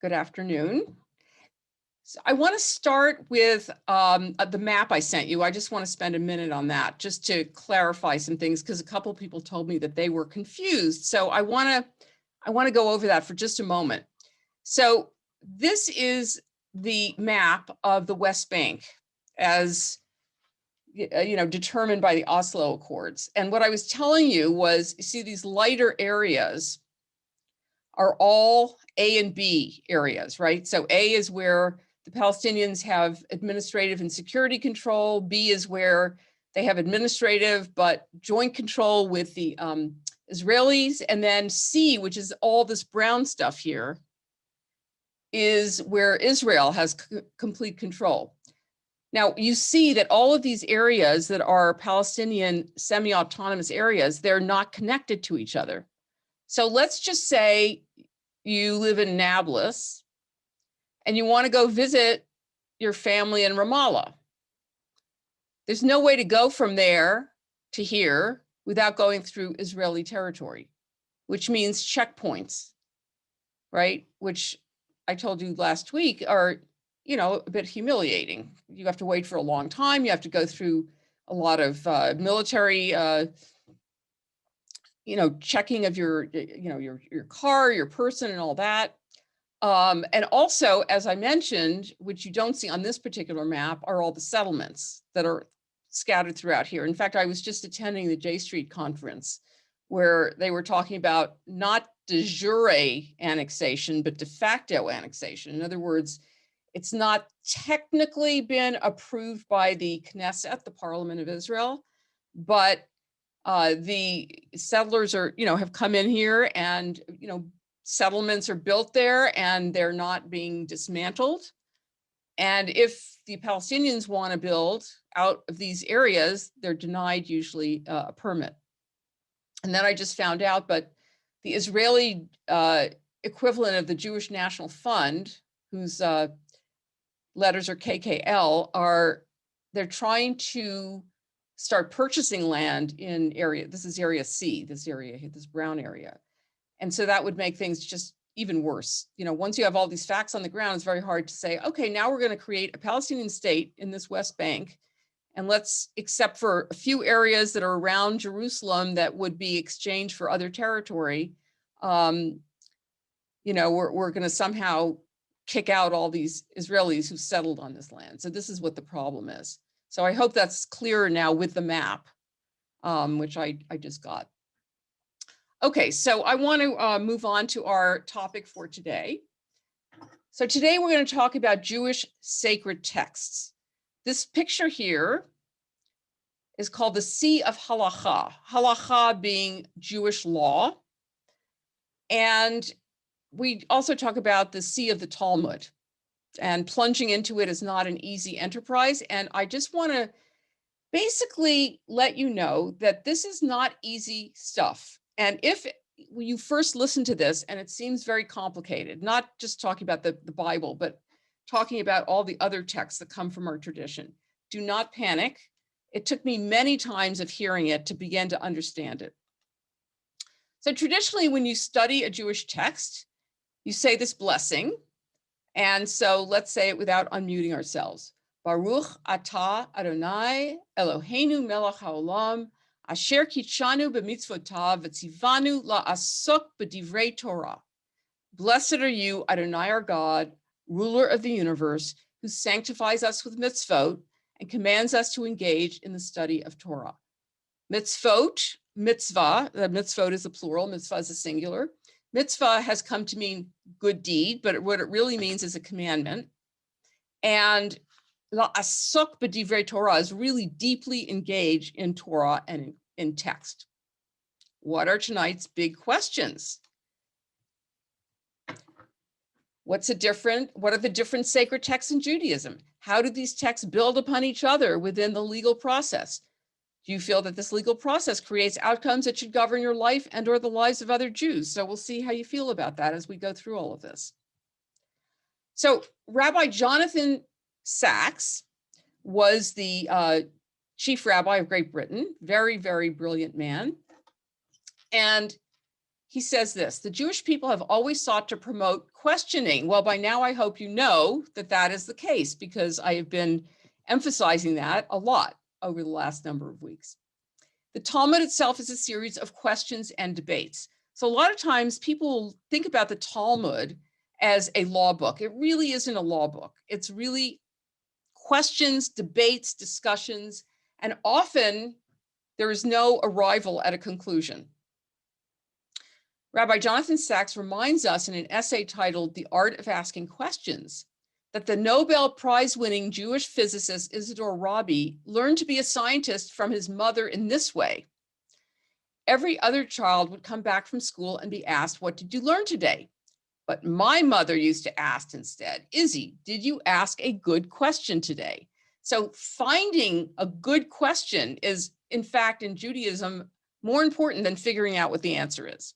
Good afternoon. So I want to start with the map I sent you. I just want to spend a minute on that just to clarify some things because a couple of people told me that they were confused. So I want to go over that for just a moment. So this is the map of the West Bank as determined by the Oslo Accords. And what I was telling you was, you see these lighter areas are all A and B areas, right? So A is where the Palestinians have administrative and security control. B is where they have administrative but joint control with the Israelis. And then C, which is all this brown stuff here, is where Israel has complete control. Now, you see that all of these areas that are Palestinian semi-autonomous areas, they're not connected to each other. So let's just say you live in Nablus and you want to go visit your family in Ramallah. There's no way to go from there to here without going through Israeli territory, which means checkpoints, right? Which I told you last week are, a bit humiliating. You have to wait for a long time. You have to go through a lot of military checking of your car, your person and all that. And also, as I mentioned, which you don't see on this particular map, are all the settlements that are scattered throughout here. In fact, I was just attending the J Street conference where they were talking about not de jure annexation, but de facto annexation. In other words, it's not technically been approved by the Knesset, the Parliament of Israel, but the settlers have come in here and, settlements are built there and they're not being dismantled. And if the Palestinians want to build out of these areas, they're denied usually a permit. And then I just found out, but the Israeli equivalent of the Jewish National Fund, whose letters are KKL, they're trying to start purchasing land in area. This is area C, this brown area. And so that would make things just even worse. Once you have all these facts on the ground, it's very hard to say, okay, now we're going to create a Palestinian state in this West Bank. And let's, except for a few areas that are around Jerusalem that would be exchanged for other territory, we're going to somehow kick out all these Israelis who settled on this land. So this is what the problem is. So I hope that's clearer now with the map, which I just got. Okay, so I want to move on to our topic for today. So today we're going to talk about Jewish sacred texts. This picture here is called the Sea of Halacha, Halacha being Jewish law. And we also talk about the Sea of the Talmud. And plunging into it is not an easy enterprise. And I just want to basically let you know that this is not easy stuff. And if you first listen to this and it seems very complicated, not just talking about the Bible, but talking about all the other texts that come from our tradition, do not panic. It took me many times of hearing it to begin to understand it. So traditionally, when you study a Jewish text, you say this blessing. And so let's say it without unmuting ourselves. Baruch atah Adonai Eloheinu melech haolam asher kitshanu b'mitzvotav v'tzivanu la'asok b'divrei Torah. Blessed are you, Adonai our God, ruler of the universe, who sanctifies us with mitzvot and commands us to engage in the study of Torah. Mitzvot, mitzvah, the mitzvot is a plural, mitzvah is a singular. Mitzvah has come to mean good deed, but what it really means is a commandment. And la'asok b'divrei Torah is really deeply engaged in Torah and in text. What are tonight's big questions? What are the different sacred texts in Judaism? How do these texts build upon each other within the legal process? Do you feel that this legal process creates outcomes that should govern your life and or the lives of other Jews? So we'll see how you feel about that as we go through all of this. So Rabbi Jonathan Sacks was the chief rabbi of Great Britain, very, very brilliant man. And he says this: the Jewish people have always sought to promote questioning. Well, by now I hope you know that that is the case, because I have been emphasizing that a lot over the last number of weeks. The Talmud itself is a series of questions and debates. So a lot of times people think about the Talmud as a law book. It really isn't a law book. It's really questions, debates, discussions, and often there is no arrival at a conclusion. Rabbi Jonathan Sacks reminds us in an essay titled The Art of Asking Questions that the Nobel Prize-winning Jewish physicist Isidore Rabi learned to be a scientist from his mother in this way. Every other child would come back from school and be asked, "What did you learn today?" But my mother used to ask instead, "Izzy, did you ask a good question today?" So finding a good question is, in fact, in Judaism, more important than figuring out what the answer is.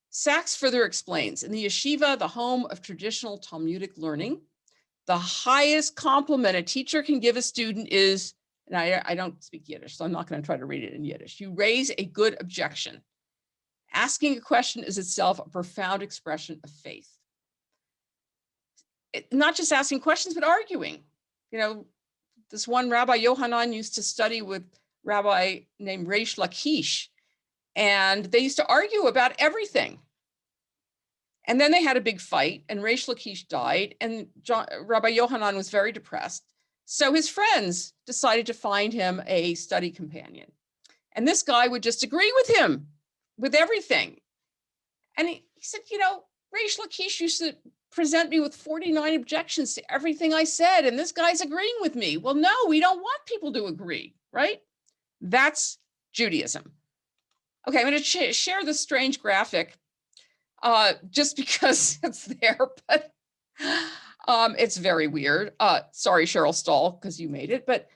Sacks further explains, in the yeshiva, the home of traditional Talmudic learning, the highest compliment a teacher can give a student is, and I don't speak Yiddish, so I'm not going to try to read it in Yiddish, "You raise a good objection." Asking a question is itself a profound expression of faith. Not just asking questions, but arguing. You know, this one Rabbi Yohanan used to study with rabbi named Reish Lakish, and they used to argue about everything. And then they had a big fight, and Reish Lakish died, and Rabbi Yohanan was very depressed. So his friends decided to find him a study companion. And this guy would just agree with him with everything. And he said, you know, Reish Lakish used to present me with 49 objections to everything I said, and this guy's agreeing with me. Well, no, we don't want people to agree, right? That's Judaism. Okay, I'm going to share this strange graphic just because it's there, but it's very weird. Sorry, Cheryl Stahl, because you made it, but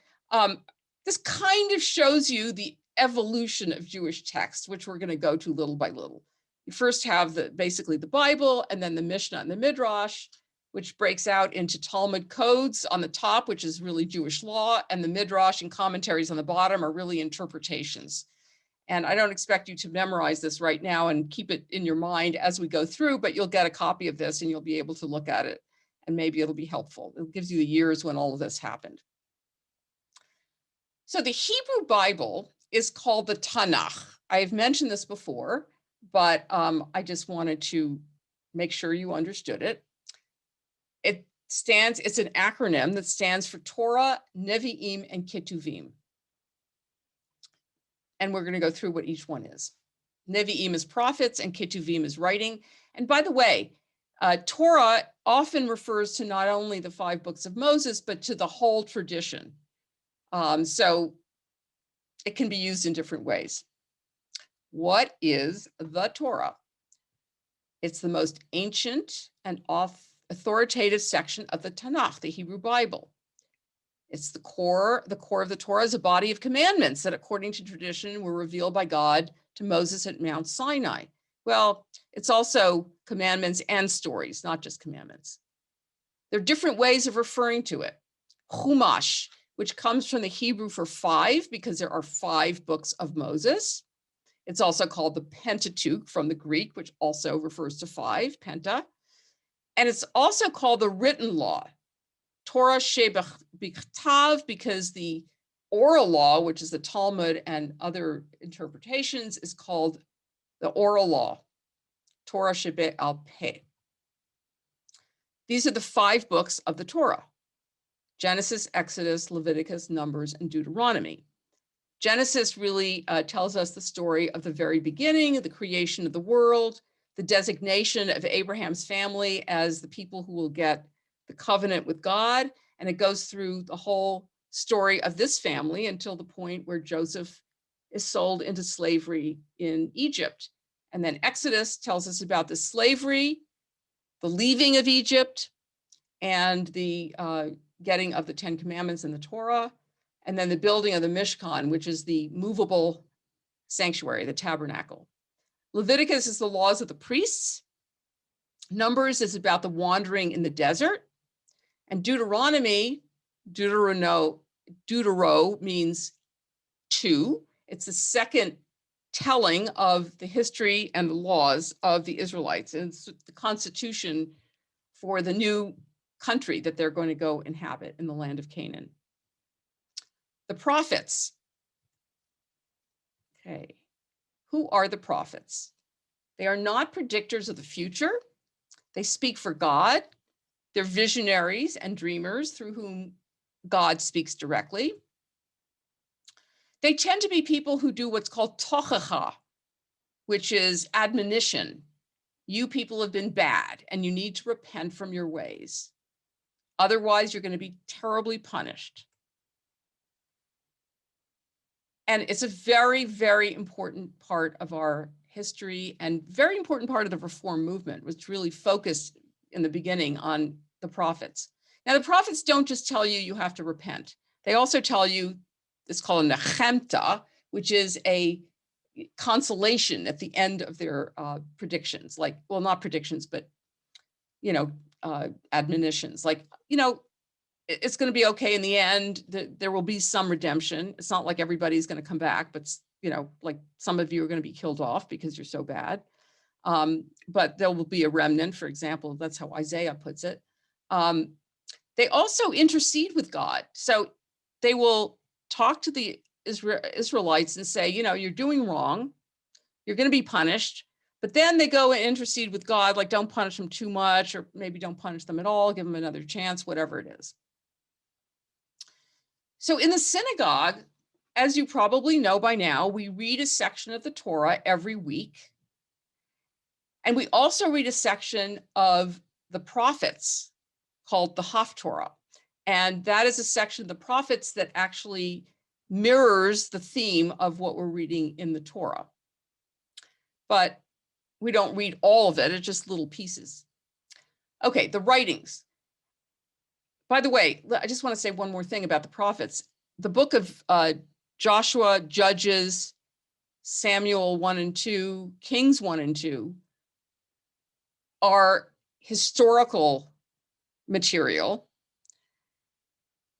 this kind of shows you the evolution of Jewish text, which we're going to go to little by little. You first have basically the Bible, and then the Mishnah and the Midrash, which breaks out into Talmud codes on the top, which is really Jewish law, and the Midrash and commentaries on the bottom are really interpretations. And I don't expect you to memorize this right now and keep it in your mind as we go through, but you'll get a copy of this and you'll be able to look at it, and maybe it'll be helpful. It gives you the years when all of this happened. So the Hebrew Bible is called the Tanakh. I've mentioned this before, but I just wanted to make sure you understood it. It's an acronym that stands for Torah, Nevi'im, and Ketuvim. And we're going to go through what each one is. Nevi'im is prophets and Ketuvim is writing. And by the way, Torah often refers to not only the 5 books of Moses, but to the whole tradition. So it can be used in different ways. What is the Torah? It's the most ancient and authoritative section of the Tanakh, the Hebrew Bible. It's the core of the Torah is a body of commandments that, according to tradition, were revealed by God to Moses at Mount Sinai. Well, it's also commandments and stories, not just commandments. There are different ways of referring to it. Chumash, which comes from the Hebrew for 5, because there are 5 books of Moses. It's also called the Pentateuch from the Greek, which also refers to 5, penta. And it's also called the written law, Torah shebichtav, because the oral law, which is the Talmud and other interpretations, is called the oral law, Torah shebe'al peh. These are the 5 books of the Torah: Genesis, Exodus, Leviticus, Numbers, and Deuteronomy. Genesis really tells us the story of the very beginning, of the creation of the world, the designation of Abraham's family as the people who will get the covenant with God. And it goes through the whole story of this family until the point where Joseph is sold into slavery in Egypt. And then Exodus tells us about the slavery, the leaving of Egypt, and the getting of the 10 Commandments in the Torah, and then the building of the Mishkan, which is the movable sanctuary, the tabernacle. Leviticus is the laws of the priests. Numbers is about the wandering in the desert. And Deuteronomy, Deutero means 2. It's the second telling of the history and the laws of the Israelites. And it's the constitution for the new country that they're going to go inhabit in the land of Canaan. The prophets. Okay. Who are the prophets? They are not predictors of the future. They speak for God. They're visionaries and dreamers through whom God speaks directly. They tend to be people who do what's called tochacha, which is admonition. You people have been bad and you need to repent from your ways. Otherwise, you're going to be terribly punished. And it's a very, very important part of our history and very important part of the Reform movement, which really focused in the beginning on the prophets. Now, the prophets don't just tell you you have to repent. They also tell you, it's called a nechemta, which is a consolation at the end of their predictions, like, well, not predictions, but, admonitions, like, it's going to be okay in the end. There will be some redemption. It's not like everybody's going to come back, but, like some of you are going to be killed off because you're so bad. But there will be a remnant, for example. That's how Isaiah puts it. They also intercede with God. So they will talk to the Israelites and say, you're doing wrong. You're going to be punished. But then they go and intercede with God, like don't punish them too much, or maybe don't punish them at all, give them another chance, whatever it is. So in the synagogue, as you probably know by now, we read a section of the Torah every week. And we also read a section of the prophets called the Haftorah. And that is a section of the prophets that actually mirrors the theme of what we're reading in the Torah. But we don't read all of it, it's just little pieces. Okay, the writings. By the way, I just want to say one more thing about the prophets. The book of Joshua, Judges, Samuel 1 and 2, Kings 1 and 2 are historical material.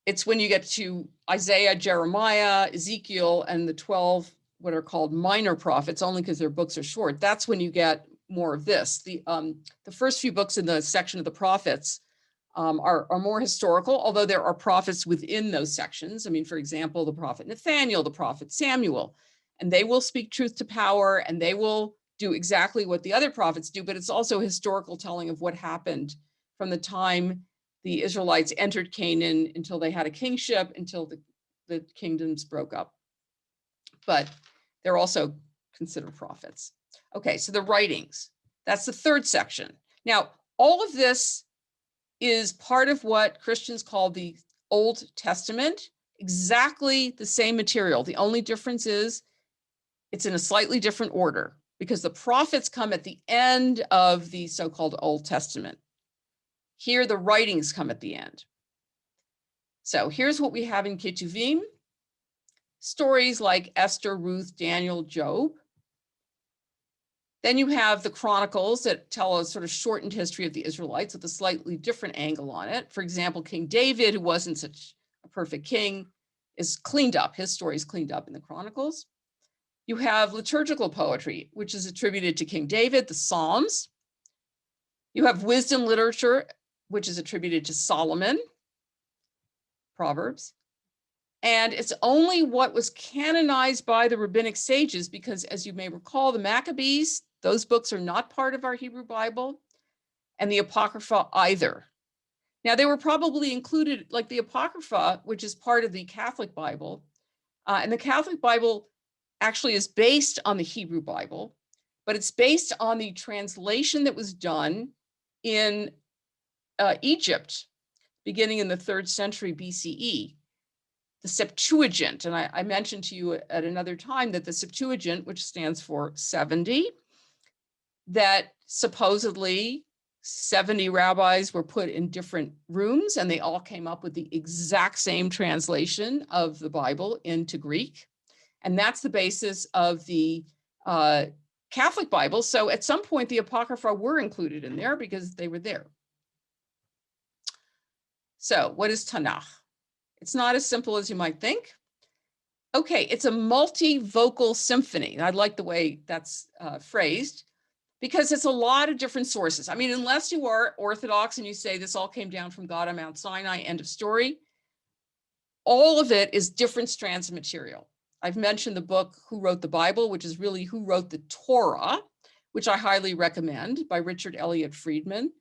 It's when you get to Isaiah, Jeremiah, Ezekiel, and the 12 what are called minor prophets, only because their books are short. That's when you get more of this. The first few books in the section of the prophets are more historical, although there are prophets within those sections. I mean, for example, the prophet Nathaniel, the prophet Samuel, and they will speak truth to power and they will do exactly what the other prophets do, but it's also historical telling of what happened from the time the Israelites entered Canaan until they had a kingship, until the kingdoms broke up. But they're also considered prophets. Okay, so the writings, that's the third section. Now, all of this is part of what Christians call the Old Testament, exactly the same material. The only difference is it's in a slightly different order because the prophets come at the end of the so-called Old Testament. Here, the writings come at the end. So here's what we have in Ketuvim. Stories like Esther, Ruth, Daniel, Job. Then you have the Chronicles that tell a sort of shortened history of the Israelites with a slightly different angle on it. For example, King David, who wasn't such a perfect king, is cleaned up. His story is cleaned up in the Chronicles. You have liturgical poetry, which is attributed to King David, the Psalms. You have wisdom literature, which is attributed to Solomon, Proverbs. And it's only what was canonized by the rabbinic sages, because as you may recall, the Maccabees, those books are not part of our Hebrew Bible, and the Apocrypha either. Now, they were probably included, like the Apocrypha, which is part of the Catholic Bible, and the Catholic Bible actually is based on the Hebrew Bible, but it's based on the translation that was done in Egypt, beginning in the 3rd century BCE. The Septuagint, and I mentioned to you at another time that the Septuagint, which stands for 70, that supposedly 70 rabbis were put in different rooms and they all came up with the exact same translation of the Bible into Greek. And that's the basis of the Catholic Bible. So at some point, the Apocrypha were included in there because they were there. So what is Tanakh? It's not as simple as you might think. Okay, it's a multi-vocal symphony. I like the way that's phrased, because it's a lot of different sources. I mean, unless you are Orthodox and you say this all came down from God on Mount Sinai, end of story, all of it is different strands of material. I've mentioned the book Who Wrote the Bible, which is really Who Wrote the Torah, which I highly recommend, by Richard Elliott Friedman.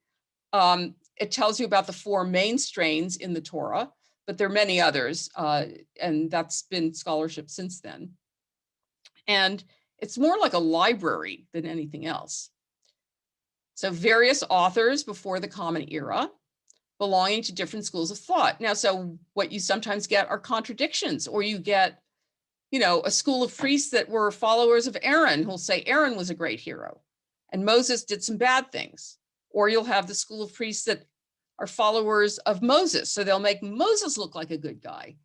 It tells you about the 4 main strains in the Torah, but there are many others, and that's been scholarship since then. And it's more like a library than anything else. So various authors before the Common Era, belonging to different schools of thought. Now, so what you sometimes get are contradictions, or you get, a school of priests that were followers of Aaron who'll say Aaron was a great hero and Moses did some bad things. Or you'll have the school of priests that are followers of Moses. So they'll make Moses look like a good guy,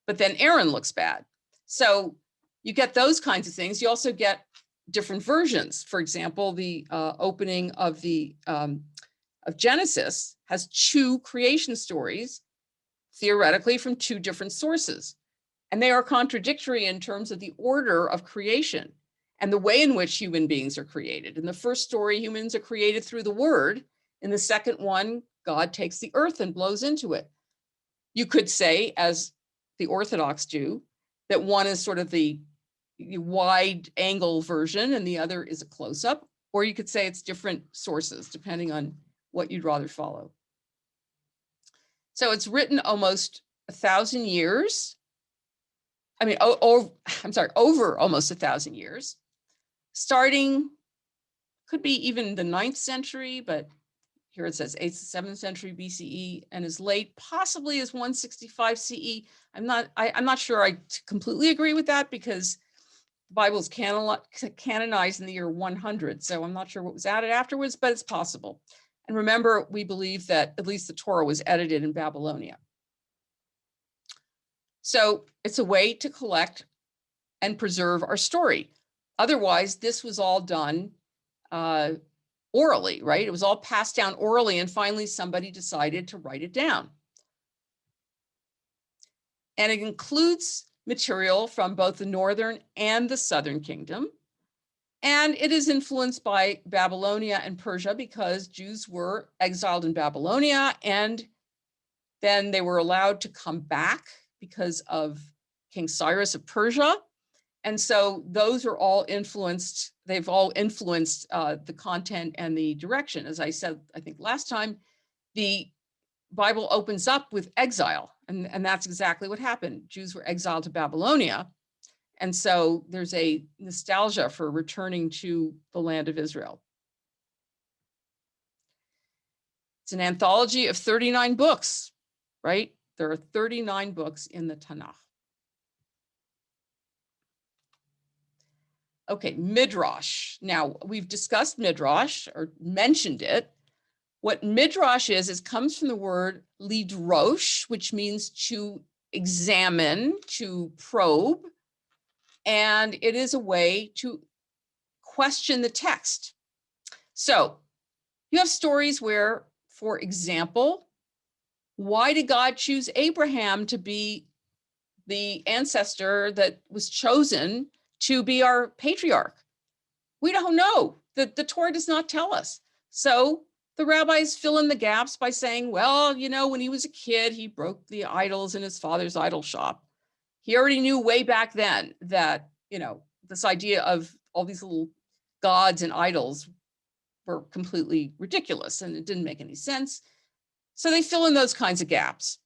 but then Aaron looks bad. So you get those kinds of things. You also get different versions. For example, the opening of Genesis has 2 creation stories, theoretically from 2 different sources. And they are contradictory in terms of the order of creation and the way in which human beings are created. In the first story, humans are created through the word. In the second one, God takes the earth and blows into it. You could say, as the Orthodox do, that one is sort of the wide angle version and the other is a close-up, or you could say it's different sources, depending on what you'd rather follow. So it's written almost 1,000 years. I mean, over almost 1,000 years, starting, could be even the 9th century, but here it says 8th to 7th century BCE, and as late possibly as 165 CE. I'm not sure I completely agree with that, because the Bible is canonized in the year 100. So I'm not sure what was added afterwards, but it's possible. And remember, we believe that at least the Torah was edited in Babylonia. So it's a way to collect and preserve our story. Otherwise, this was all done orally, right? It was all passed down orally, and finally somebody decided to write it down. And it includes material from both the northern and the southern kingdom. And it is influenced by Babylonia and Persia, because Jews were exiled in Babylonia, and then they were allowed to come back because of King Cyrus of Persia. And so those are all influenced, they've all influenced the content and the direction. As I said, I think last time, the Bible opens up with exile, and that's exactly what happened. Jews were exiled to Babylonia. And so there's a nostalgia for returning to the land of Israel. It's an anthology of 39 books, right? There are 39 books in the Tanakh. Okay, Midrash. Now, we've discussed Midrash, or mentioned it. What Midrash is comes from the word lidrosh, which means to examine, to probe. And it is a way to question the text. So you have stories where, for example, why did God choose Abraham to be the ancestor that was chosen to be our patriarch? We don't know. The Torah does not tell us. So the rabbis fill in the gaps by saying, well, when he was a kid, he broke the idols in his father's idol shop. He already knew way back then that, this idea of all these little gods and idols were completely ridiculous and it didn't make any sense. So they fill in those kinds of gaps.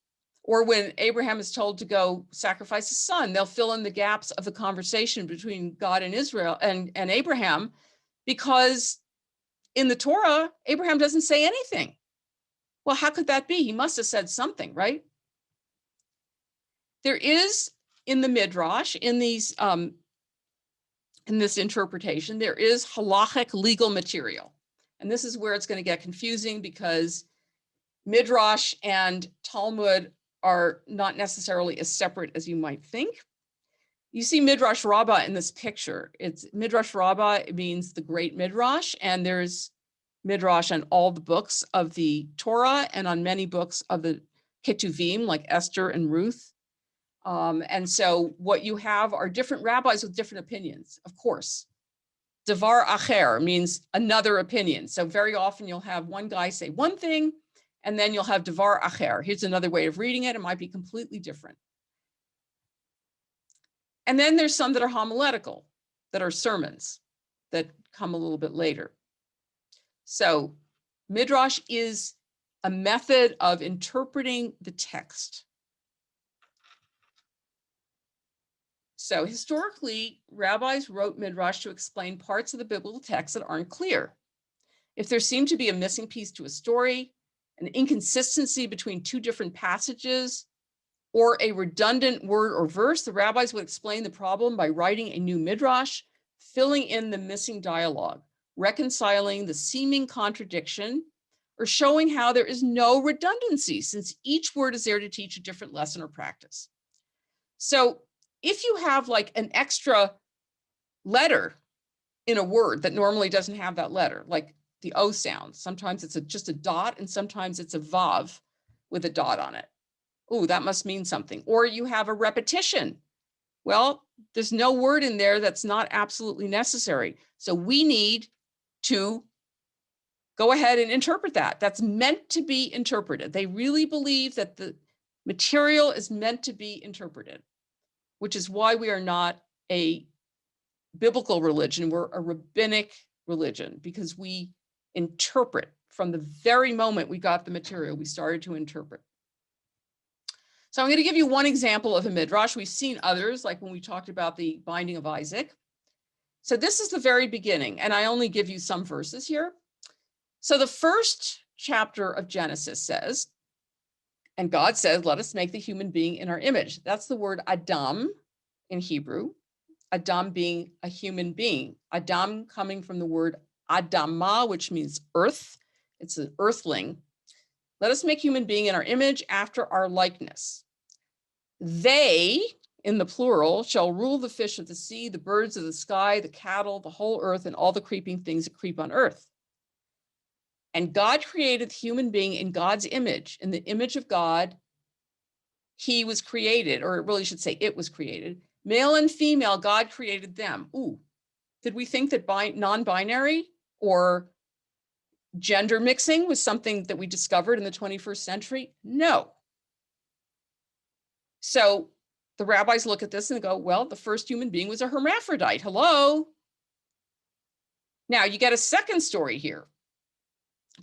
Or when Abraham is told to go sacrifice his son, they'll fill in the gaps of the conversation between God and Israel and Abraham, because in the Torah, Abraham doesn't say anything. Well, how could that be? He must have said something, right? There is in the Midrash, in these in this interpretation, there is halachic legal material. And this is where it's going to get confusing, because Midrash and Talmud are not necessarily as separate as you might think. You see Midrash Rabbah in this picture. It's Midrash Rabbah, it means the great Midrash, and there's Midrash on all the books of the Torah and on many books of the Ketuvim, like Esther and Ruth. And so what you have are different rabbis with different opinions, of course. Davar acher means another opinion. So very often you'll have one guy say one thing, and then you'll have davar acher. Here's another way of reading it. It might be completely different. And then there's some that are homiletical, that are sermons, that come a little bit later. So Midrash is a method of interpreting the text. So historically, rabbis wrote Midrash to explain parts of the biblical text that aren't clear. If there seemed to be a missing piece to a story, an inconsistency between two different passages, or a redundant word or verse, the rabbis would explain the problem by writing a new Midrash, filling in the missing dialogue, reconciling the seeming contradiction, or showing how there is no redundancy, since each word is there to teach a different lesson or practice. So if you have like an extra letter in a word that normally doesn't have that letter, like the O sound, sometimes it's just a dot and sometimes it's a vav with a dot on it. Oh, that must mean something. Or you have a repetition. Well, there's no word in there that's not absolutely necessary. So we need to go ahead and interpret that. That's meant to be interpreted. They really believe that the material is meant to be interpreted, which is why we are not a biblical religion. We're a rabbinic religion, because we interpret from the very moment we got the material, we started to interpret. So I'm going to give you one example of a midrash. We've seen others, like when we talked about the binding of Isaac. So this is the very beginning, and I only give you some verses here. So the first chapter of Genesis says, and God said, let us make the human being in our image. That's the word Adam in Hebrew. Adam being a human being. Adam coming from the word Adama, which means earth. It's an earthling. Let us make human being in our image after our likeness. They, in the plural, shall rule the fish of the sea, the birds of the sky, the cattle, the whole earth, and all the creeping things that creep on earth. And God created the human being in God's image. In the image of God, he was created, or it really should say it was created. Male and female, God created them. Ooh, did we think that non-binary or gender mixing was something that we discovered in the 21st century? No. So the rabbis look at this and go, well, the first human being was a hermaphrodite. Hello. Now you get a second story here.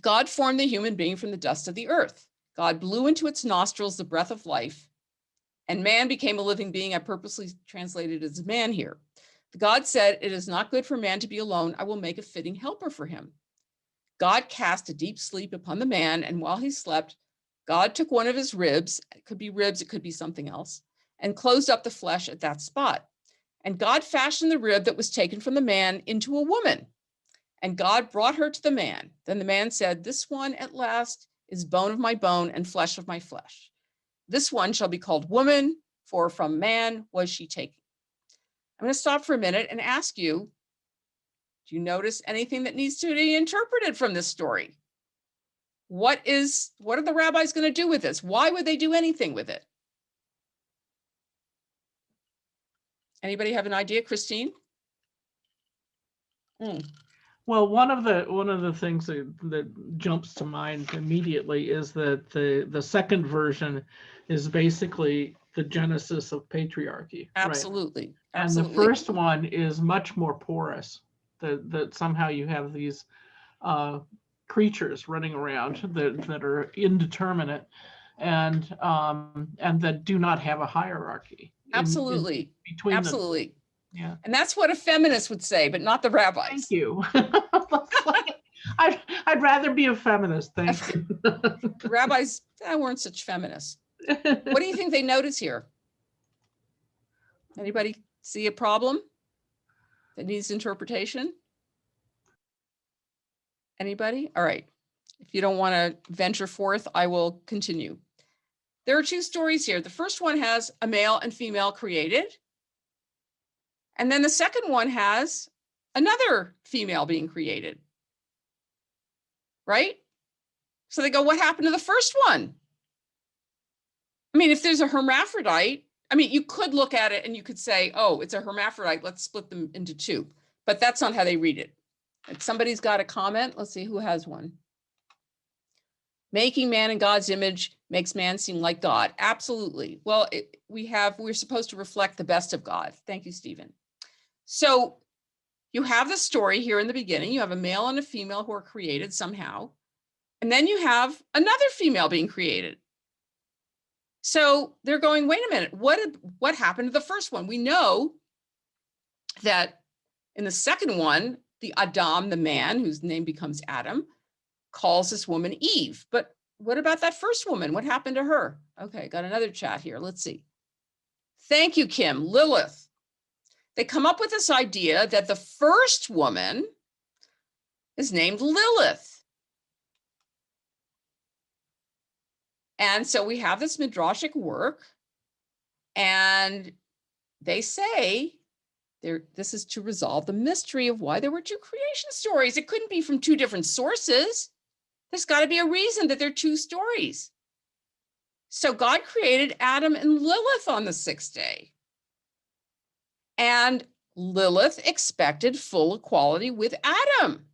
God formed the human being from the dust of the earth. God blew into its nostrils the breath of life, and man became a living being. I purposely translated as man here. God said, it is not good for man to be alone. I will make a fitting helper for him. God cast a deep sleep upon the man, and while he slept, God took one of his ribs, it could be ribs, it could be something else, and closed up the flesh at that spot. And God fashioned the rib that was taken from the man into a woman. And God brought her to the man. Then the man said, this one at last is bone of my bone and flesh of my flesh. This one shall be called woman, for from man was she taken. I'm going to stop for a minute and ask you, do you notice anything that needs to be interpreted from this story? What are the rabbis going to do with this? Why would they do anything with it? Anybody have an idea, Christine? Well, one of the things that jumps to mind immediately is that the second version is basically the genesis of patriarchy. Absolutely. Right? Absolutely. And the first one is much more porous. That somehow you have these creatures running around that are indeterminate and that do not have a hierarchy. Absolutely. Between absolutely. them. Yeah. And that's what a feminist would say, but not the rabbis. Thank you. I'd rather be a feminist. Thank you. The rabbis weren't such feminists. What do you think they notice here? Anybody see a problem that needs interpretation? Anybody? All right. If you don't want to venture forth, I will continue. There are two stories here. The first one has a male and female created. And then the second one has another female being created. Right? So they go, what happened to the first one? I mean, if there's a hermaphrodite, I mean, you could look at it and you could say, oh, it's a hermaphrodite, let's split them into two, but that's not how they read it. If somebody's got a comment, let's see who has one. Making man in God's image makes man seem like God. Absolutely. Well, we're supposed to reflect the best of God. Thank you, Stephen. So you have the story here in the beginning. You have a male and a female who are created somehow. And then you have another female being created. So they're going, wait a minute, what happened to the first one? We know that in the second one, the Adam, the man whose name becomes Adam, calls this woman Eve. But what about that first woman? What happened to her? Okay, got another chat here. Let's see. Thank you, Kim. Lilith. They come up with this idea that the first woman is named Lilith. And so we have this midrashic work, and they say this is to resolve the mystery of why there were two creation stories. It couldn't be from two different sources. There's got to be a reason that there are two stories. So God created Adam and Lilith on the sixth day. And Lilith expected full equality with Adam.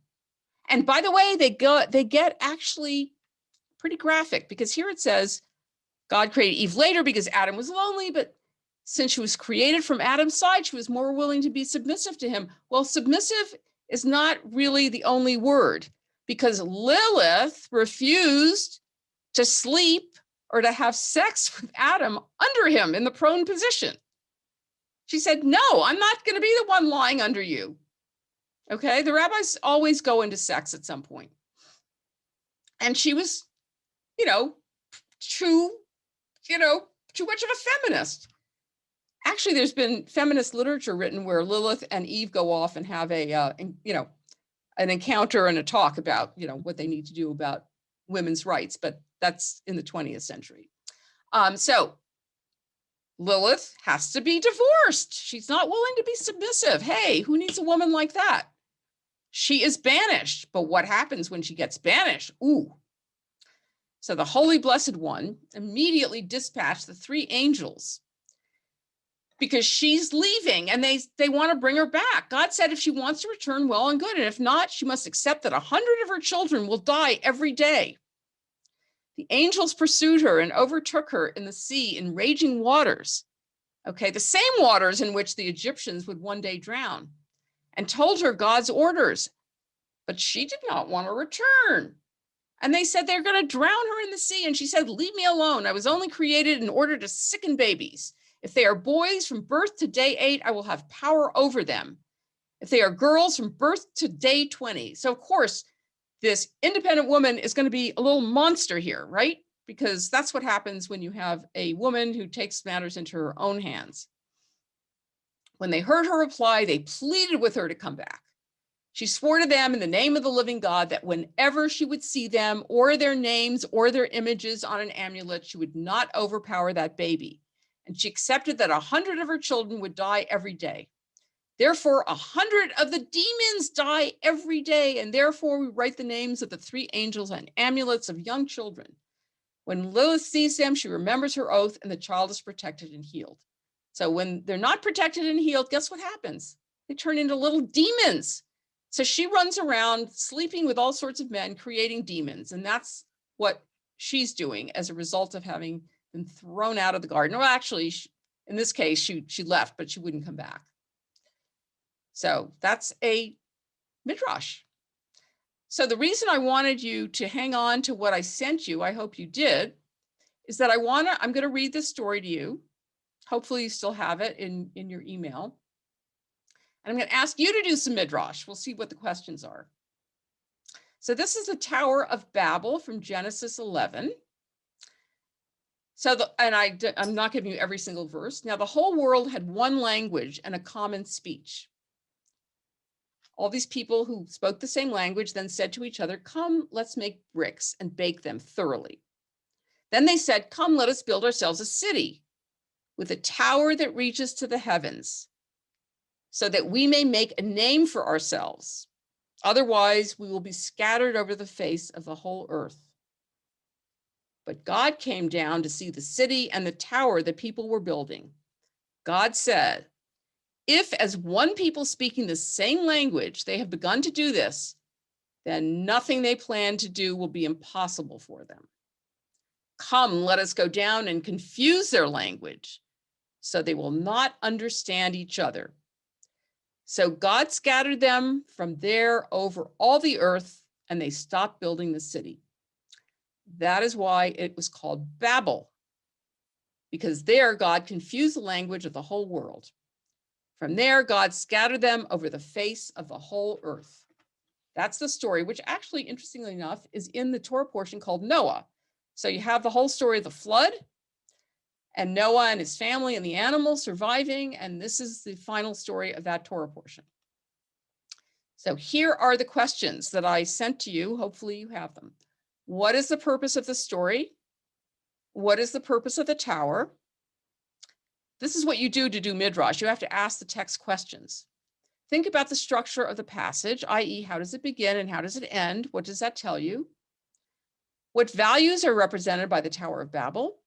And by the way, they get actually pretty graphic, because here it says God created Eve later because Adam was lonely, but since she was created from Adam's side, she was more willing to be submissive to him. Well, submissive is not really the only word, because Lilith refused to sleep or to have sex with Adam under him in the prone position. She said, no, I'm not going to be the one lying under you. Okay, the rabbis always go into sex at some point. And she was, too much of a feminist. Actually, there's been feminist literature written where Lilith and Eve go off and have an encounter and a talk about, what they need to do about women's rights, but that's in the 20th century. So Lilith has to be divorced. She's not willing to be submissive. Hey, who needs a woman like that? She is banished. But what happens when she gets banished? Ooh. So the Holy Blessed One immediately dispatched the three angels because she's leaving and they want to bring her back. God said if she wants to return, well and good. And if not, she must accept that 100 of her children will die every day. The angels pursued her and overtook her in the sea in raging waters. Okay, the same waters in which the Egyptians would one day drown, and told her God's orders. But she did not want to return. And they said they're going to drown her in the sea. And she said, leave me alone. I was only created in order to sicken babies. If they are boys from birth to day 8, I will have power over them. If they are girls from birth to day 20. So of course, this independent woman is going to be a little monster here, right? Because that's what happens when you have a woman who takes matters into her own hands. When they heard her reply, they pleaded with her to come back. She swore to them in the name of the living God that whenever she would see them or their names or their images on an amulet, she would not overpower that baby. And she accepted that 100 of her children would die every day. Therefore, 100 of the demons die every day, and therefore we write the names of the three angels on amulets of young children. When Lilith sees them, she remembers her oath, and the child is protected and healed. So when they're not protected and healed, guess what happens? They turn into little demons. So she runs around sleeping with all sorts of men, creating demons, and that's what she's doing as a result of having been thrown out of the garden. Well, actually, in this case, she left, but she wouldn't come back. So that's a midrash. So the reason I wanted you to hang on to what I sent you, I hope you did, is that I'm going to read this story to you. Hopefully you still have it in your email. And I'm going to ask you to do some midrash. We'll see what the questions are. So this is the Tower of Babel from Genesis 11. So I'm not giving you every single verse. Now the whole world had one language and a common speech. All these people who spoke the same language then said to each other, come, let's make bricks and bake them thoroughly. Then they said, come, let us build ourselves a city with a tower that reaches to the heavens, so that we may make a name for ourselves. Otherwise, we will be scattered over the face of the whole earth. But God came down to see the city and the tower that people were building. God said, if as one people speaking the same language, they have begun to do this, then nothing they plan to do will be impossible for them. Come, let us go down and confuse their language, so they will not understand each other. So God scattered them from there over all the earth, and they stopped building the city. That is why it was called Babel, because there God confused the language of the whole world. From there, God scattered them over the face of the whole earth. That's the story, which actually, interestingly enough, is in the Torah portion called Noah. So you have the whole story of the flood, and Noah and his family and the animals surviving, and this is the final story of that Torah portion. So here are the questions that I sent to you. Hopefully you have them. What is the purpose of the story? What is the purpose of the tower? This is what you do to do midrash. You have to ask the text questions. Think about the structure of the passage, i.e., how does it begin and how does it end? What does that tell you? What values are represented by the Tower of Babel?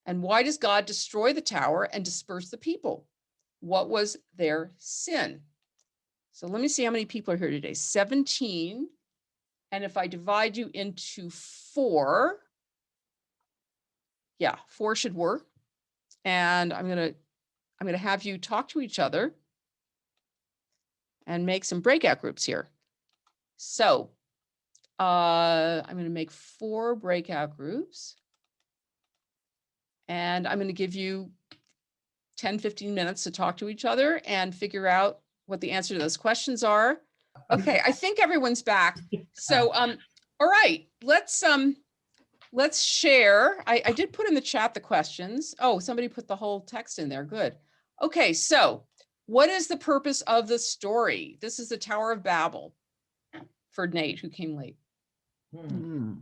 And why does God destroy the tower and disperse the people? What was their sin? So let me see how many people are here today. 17. And if I divide you into 4, yeah, 4 should work. And I'm gonna have you talk to each other and make some breakout groups here. So I'm gonna make 4 breakout groups. And I'm gonna give you 10, 15 minutes to talk to each other and figure out what the answer to those questions are. Okay, I think everyone's back. So all right, let's share. I did put in the chat the questions. Oh, somebody put the whole text in there. Good. Okay, so what is the purpose of the story? This is the Tower of Babel for Nate, who came late. Oh,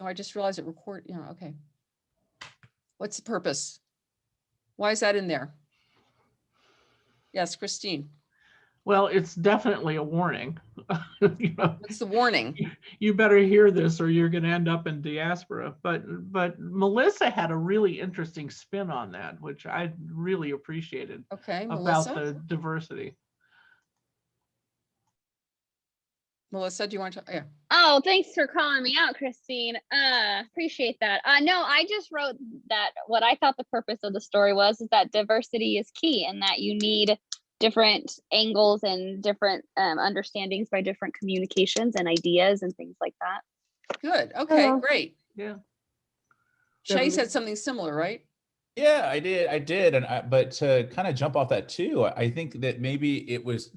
I just realized it record. Yeah, okay. What's the purpose? Why is that in there? Yes, Christine. Well, it's definitely a warning. You know, What's the warning? you better hear this or you're going to end up in diaspora. But Melissa had a really interesting spin on that, which I really appreciated. Okay, about Melissa. the diversity. Melissa, do you want to? Yeah. Oh, thanks for calling me out, Christine. Appreciate that. No, I just wrote that what I thought the purpose of the story was is that diversity is key and that you need different angles and different understandings by different communications and ideas and things like that. Good. Okay, great. Yeah. Shay said something similar, right? Yeah, I did. And but to kind of jump off that too, I think that maybe it was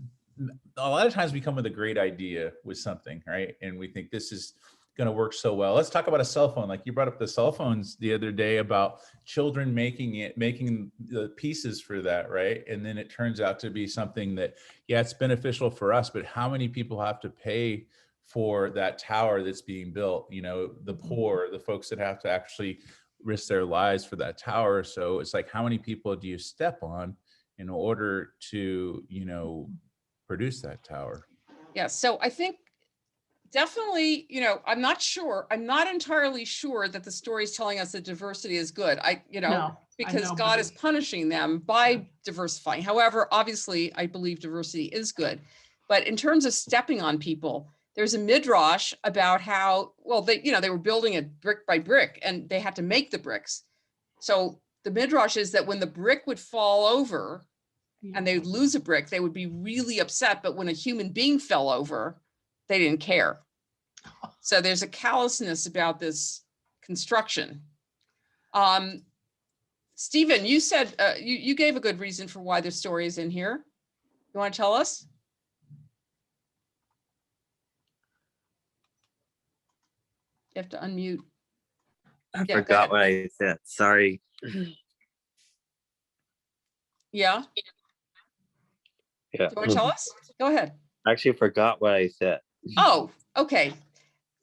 a lot of times we come with a great idea with something, right? And we think this is going to work so well. Let's talk about a cell phone. Like you brought up the cell phones the other day about children making the pieces for that, right? And then it turns out to be something that, yeah, it's beneficial for us, but how many people have to pay for that tower that's being built? You know, the poor, the folks that have to actually risk their lives for that tower. So it's like, how many people do you step on in order to, you know, produce that tower? Yeah, so I think definitely, you know, I'm not entirely sure that the story is telling us that diversity is good. Because God is punishing them by diversifying. However, obviously, I believe diversity is good. But in terms of stepping on people, there's a midrash about how, well, they were building it brick by brick and they had to make the bricks. So the midrash is that when the brick would fall over and they would lose a brick, they would be really upset. But when a human being fell over, they didn't care. So there's a callousness about this construction. Stephen, you said, you gave a good reason for why the story is in here. You want to tell us? You have to unmute. I forgot what I said. Sorry. Yeah. Yeah. Do you want to tell us? Go ahead. I actually forgot what I said. Oh, okay.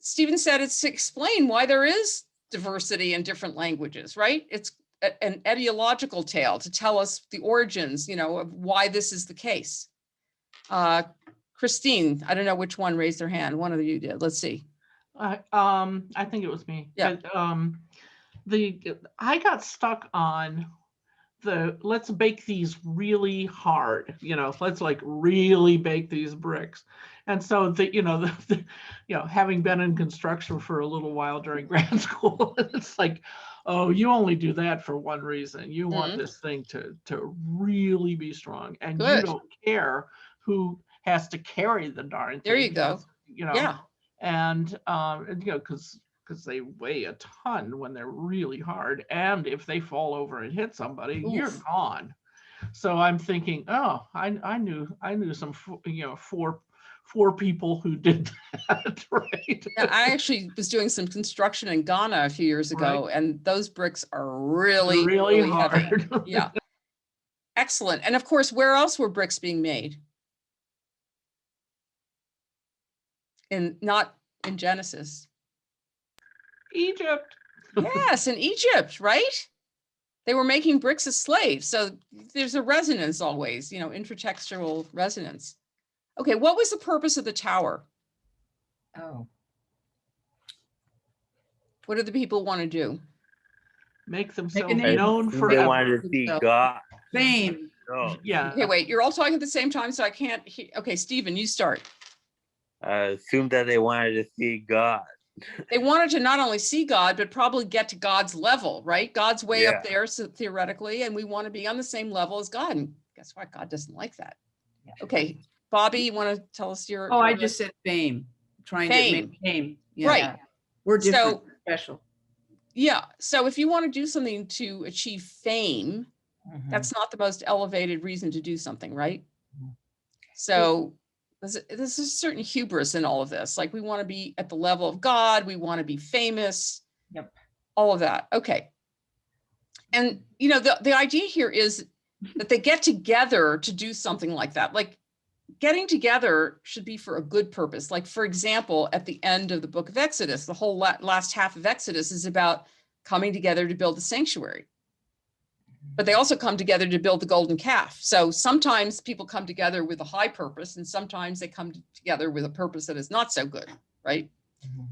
Stephen said it's to explain why there is diversity in different languages, right? It's an ideological tale to tell us the origins, you know, of why this is the case. Christine, I don't know which one raised their hand. One of you did. Let's see. I think it was me. Yeah. But, I got stuck on let's bake these really hard, let's like really bake these bricks. And so having been in construction for a little while during grad school, it's like, oh, you only do that for one reason. You want this thing to really be strong, and you Good. don't care who has to carry the darn thing. There you go. Yeah. And because they weigh a ton when they're really hard, and if they fall over and hit somebody, you're Oof. gone. So I'm thinking, oh, I knew some four people who did that, right? Yeah, I actually was doing some construction in Ghana a few years ago, and those bricks are really, really heavy. hard. Yeah. Excellent. And of course, where else were bricks being made? Not in Genesis. Egypt. Yes, in Egypt, right? They were making bricks as slaves. So there's a resonance always, intertextual resonance. Okay, what was the purpose of the tower? Oh, What do the people want to do? Make themselves name. known They forever. wanted to see God. fame. Oh, Yeah. Okay, wait, you're all talking at the same time, so I can't hear. Okay, Stephen, you start. I assumed that they wanted to see God. They wanted to not only see God, but probably get to God's level, right? God's way up Yeah. there, so theoretically, and we want to be on the same level as God. And guess what? God doesn't like that. Yeah. Okay, Bobby, you want to tell us your? Oh, I your- just said fame, trying Fame. to make fame. Yeah. Right. We're different, So- special. Yeah. So if you want to do something to achieve fame, Mhm. that's not the most elevated reason to do something, right? Mhm. So there's a certain hubris in all of this. Like we want to be at the level of God, we want to be famous. Yep. All of that. Okay. And the idea here is that they get together to do something like that. Like getting together should be for a good purpose. Like, for example, at the end of the book of Exodus, the whole last half of Exodus is about coming together to build the sanctuary. But they also come together to build the golden calf. So sometimes people come together with a high purpose, and sometimes they come together with a purpose that is not so good, right? Mhm.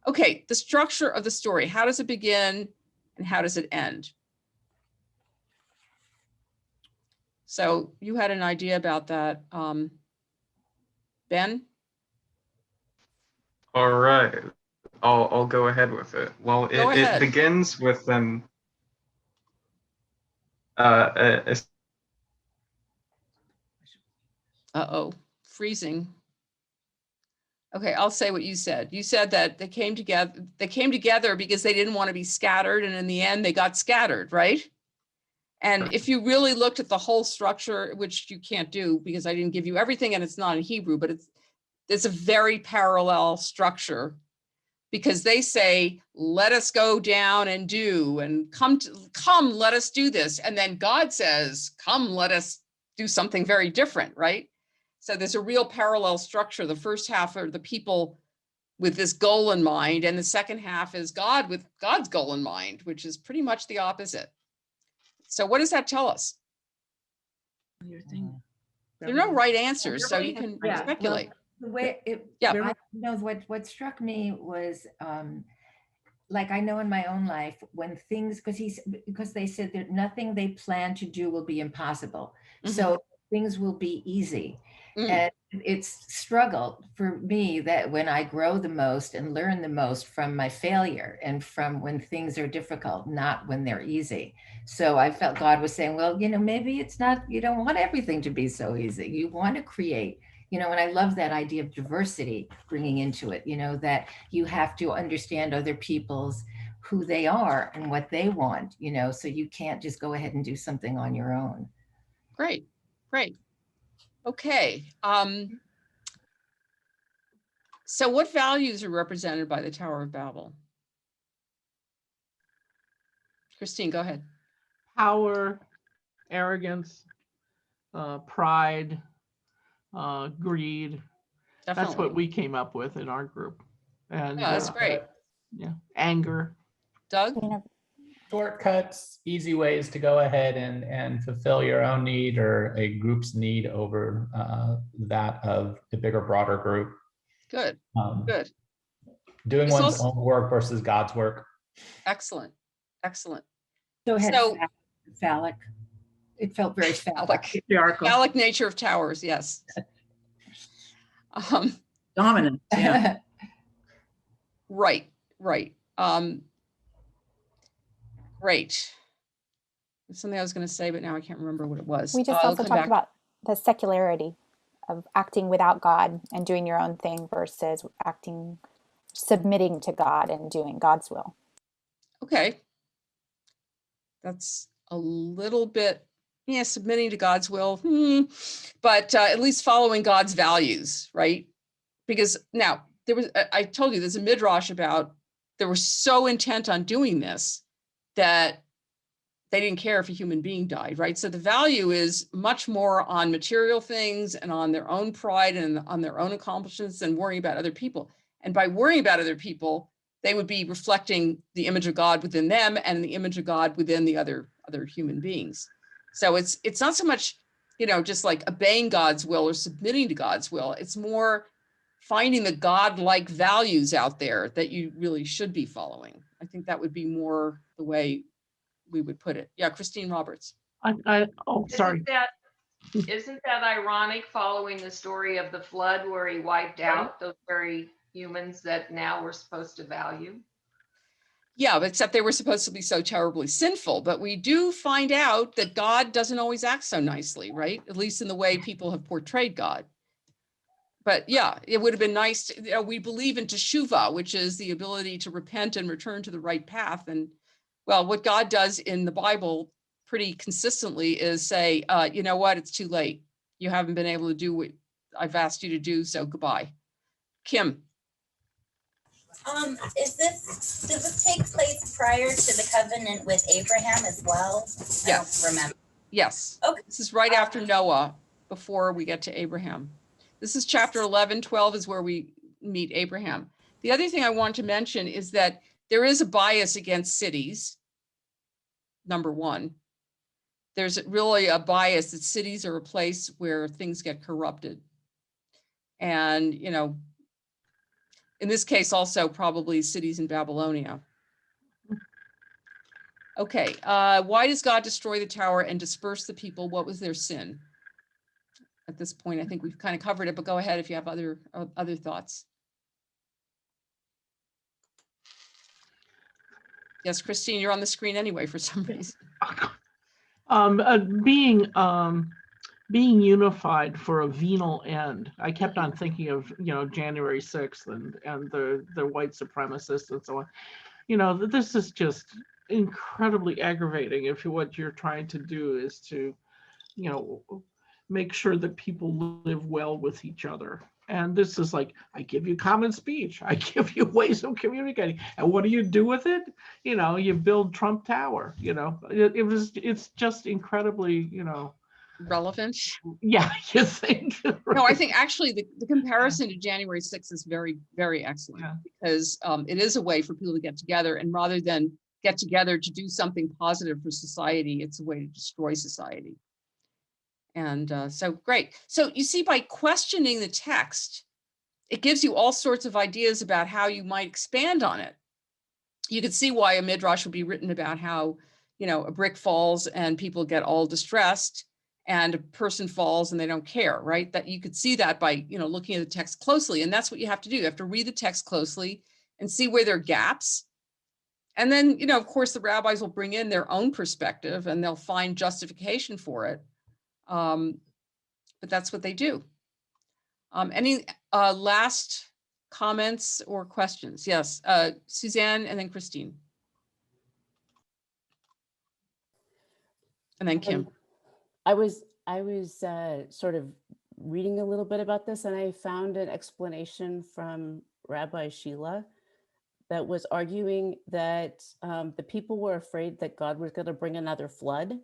Okay, the structure of the story. How does it begin and how does it end? So you had an idea about that, Ben? All right, I'll go ahead with it. Well, Go it ahead. begins with them. Uh-oh, freezing. Okay, I'll say what you said. You said that they came together because they didn't want to be scattered, and in the end they got scattered, right? And if you really looked at the whole structure, which you can't do because I didn't give you everything and it's not in Hebrew, but it's a very parallel structure, because they say, let us go down and do, and come, let us do this. And then God says, come, let us do something very different, right? So there's a real parallel structure. The first half are the people with this goal in mind, and the second half is God with God's goal in mind, which is pretty much the opposite. So what does that tell us? Your thing. There are no right answers, so you can Yeah, well, speculate. The way it, Yeah. I know what struck me was, like I know in my own life when things, because they said that nothing they plan to do will be impossible. So things will be easy. Mm. And it's struggle for me that when I grow the most and learn the most from my failure and from when things are difficult, not when they're easy. So I felt God was saying, well, maybe it's not, you don't want everything to be so easy. You want to create, and I love that idea of diversity bringing into it, that you have to understand other people's, who they are and what they want, so you can't just go ahead and do something on your own. Great, great. Okay. So what values are represented by the Tower of Babel? Christine, go ahead. Power, arrogance, pride, greed. That's what Definitely. we came up with in our group. And Yeah, that's great. Yeah, anger. Doug? Shortcuts, easy ways to go ahead and fulfill your own need or a group's need over that of a bigger, broader group. Good, Um, good. Doing It's one's also- own work versus God's work. Excellent, Excellent. So it had So- phallic. It felt very phallic. Patriarchal. Phallic nature of towers, yes. Dominant. Yeah. Right, right. Great. There's something I was going to say, but now I can't remember what it was. We just I'll also come talked back. about the secularity of acting without God and doing your own thing versus submitting to God and doing God's will. Okay. That's a little bit, yeah, submitting to God's will, but at least following God's values, right? Because now I told you there's a midrash about they were so intent on doing this that they didn't care if a human being died, right? So the value is much more on material things and on their own pride and on their own accomplishments than worrying about other people. And by worrying about other people, they would be reflecting the image of God within them and the image of God within the other human beings. So it's not so much, just like obeying God's will or submitting to God's will. It's more finding the God-like values out there that you really should be following. I think that would be more the way we would put it. Yeah, Christine Roberts. Oh, sorry. Isn't that ironic following the story of the flood where he wiped out those very humans that now we're supposed to value? Yeah, but except they were supposed to be so terribly sinful. But we do find out that God doesn't always act so nicely, right? At least in the way people have portrayed God. But yeah, it would have been nice to, we believe in teshuvah, which is the ability to repent and return to the right path. And well, what God does in the Bible pretty consistently is say, you know what, it's too late. You haven't been able to do what I've asked you to do, so goodbye. Kim. Does this take place prior to the covenant with Abraham as well? Yes. I don't remember. Yes. Okay. This is right after Noah, before we get to Abraham. This is chapter 11, 12 is where we meet Abraham. The other thing I want to mention is that there is a bias against cities. Number one, there's really a bias that cities are a place where things get corrupted. And, in this case, also probably cities in Babylonia. Okay, why does God destroy the tower and disperse the people? What was their sin? At this point, I think we've kind of covered it, but go ahead if you have other thoughts. Yes, Christine, you're on the screen anyway for some reason. Being unified for a venal end. I kept on thinking of, January 6th and the white supremacists and so on. This is just incredibly aggravating if what you're trying to do is to, make sure that people live well with each other. And this is like, I give you common speech. I give you ways of communicating. And what do you do with it? You build Trump Tower, it's just incredibly, Relevant. Yeah, you think. Right? No, I think actually the comparison to January 6th is very, very excellent because it is a way for people to get together, and rather than get together to do something positive for society, it's a way to destroy society. And so great. So you see, by questioning the text, it gives you all sorts of ideas about how you might expand on it. You could see why a midrash would be written about how, a brick falls and people get all distressed, and a person falls and they don't care, right? That you could see that by, looking at the text closely. And that's what you have to do. You have to read the text closely and see where there are gaps. And then, of course, the rabbis will bring in their own perspective and they'll find justification for it. But that's what they do. Any last comments or questions? Yes, Suzanne and then Christine. And then Kim. I was sort of reading a little bit about this, and I found an explanation from Rabbi Sheila that was arguing that the people were afraid that God was going to bring another flood.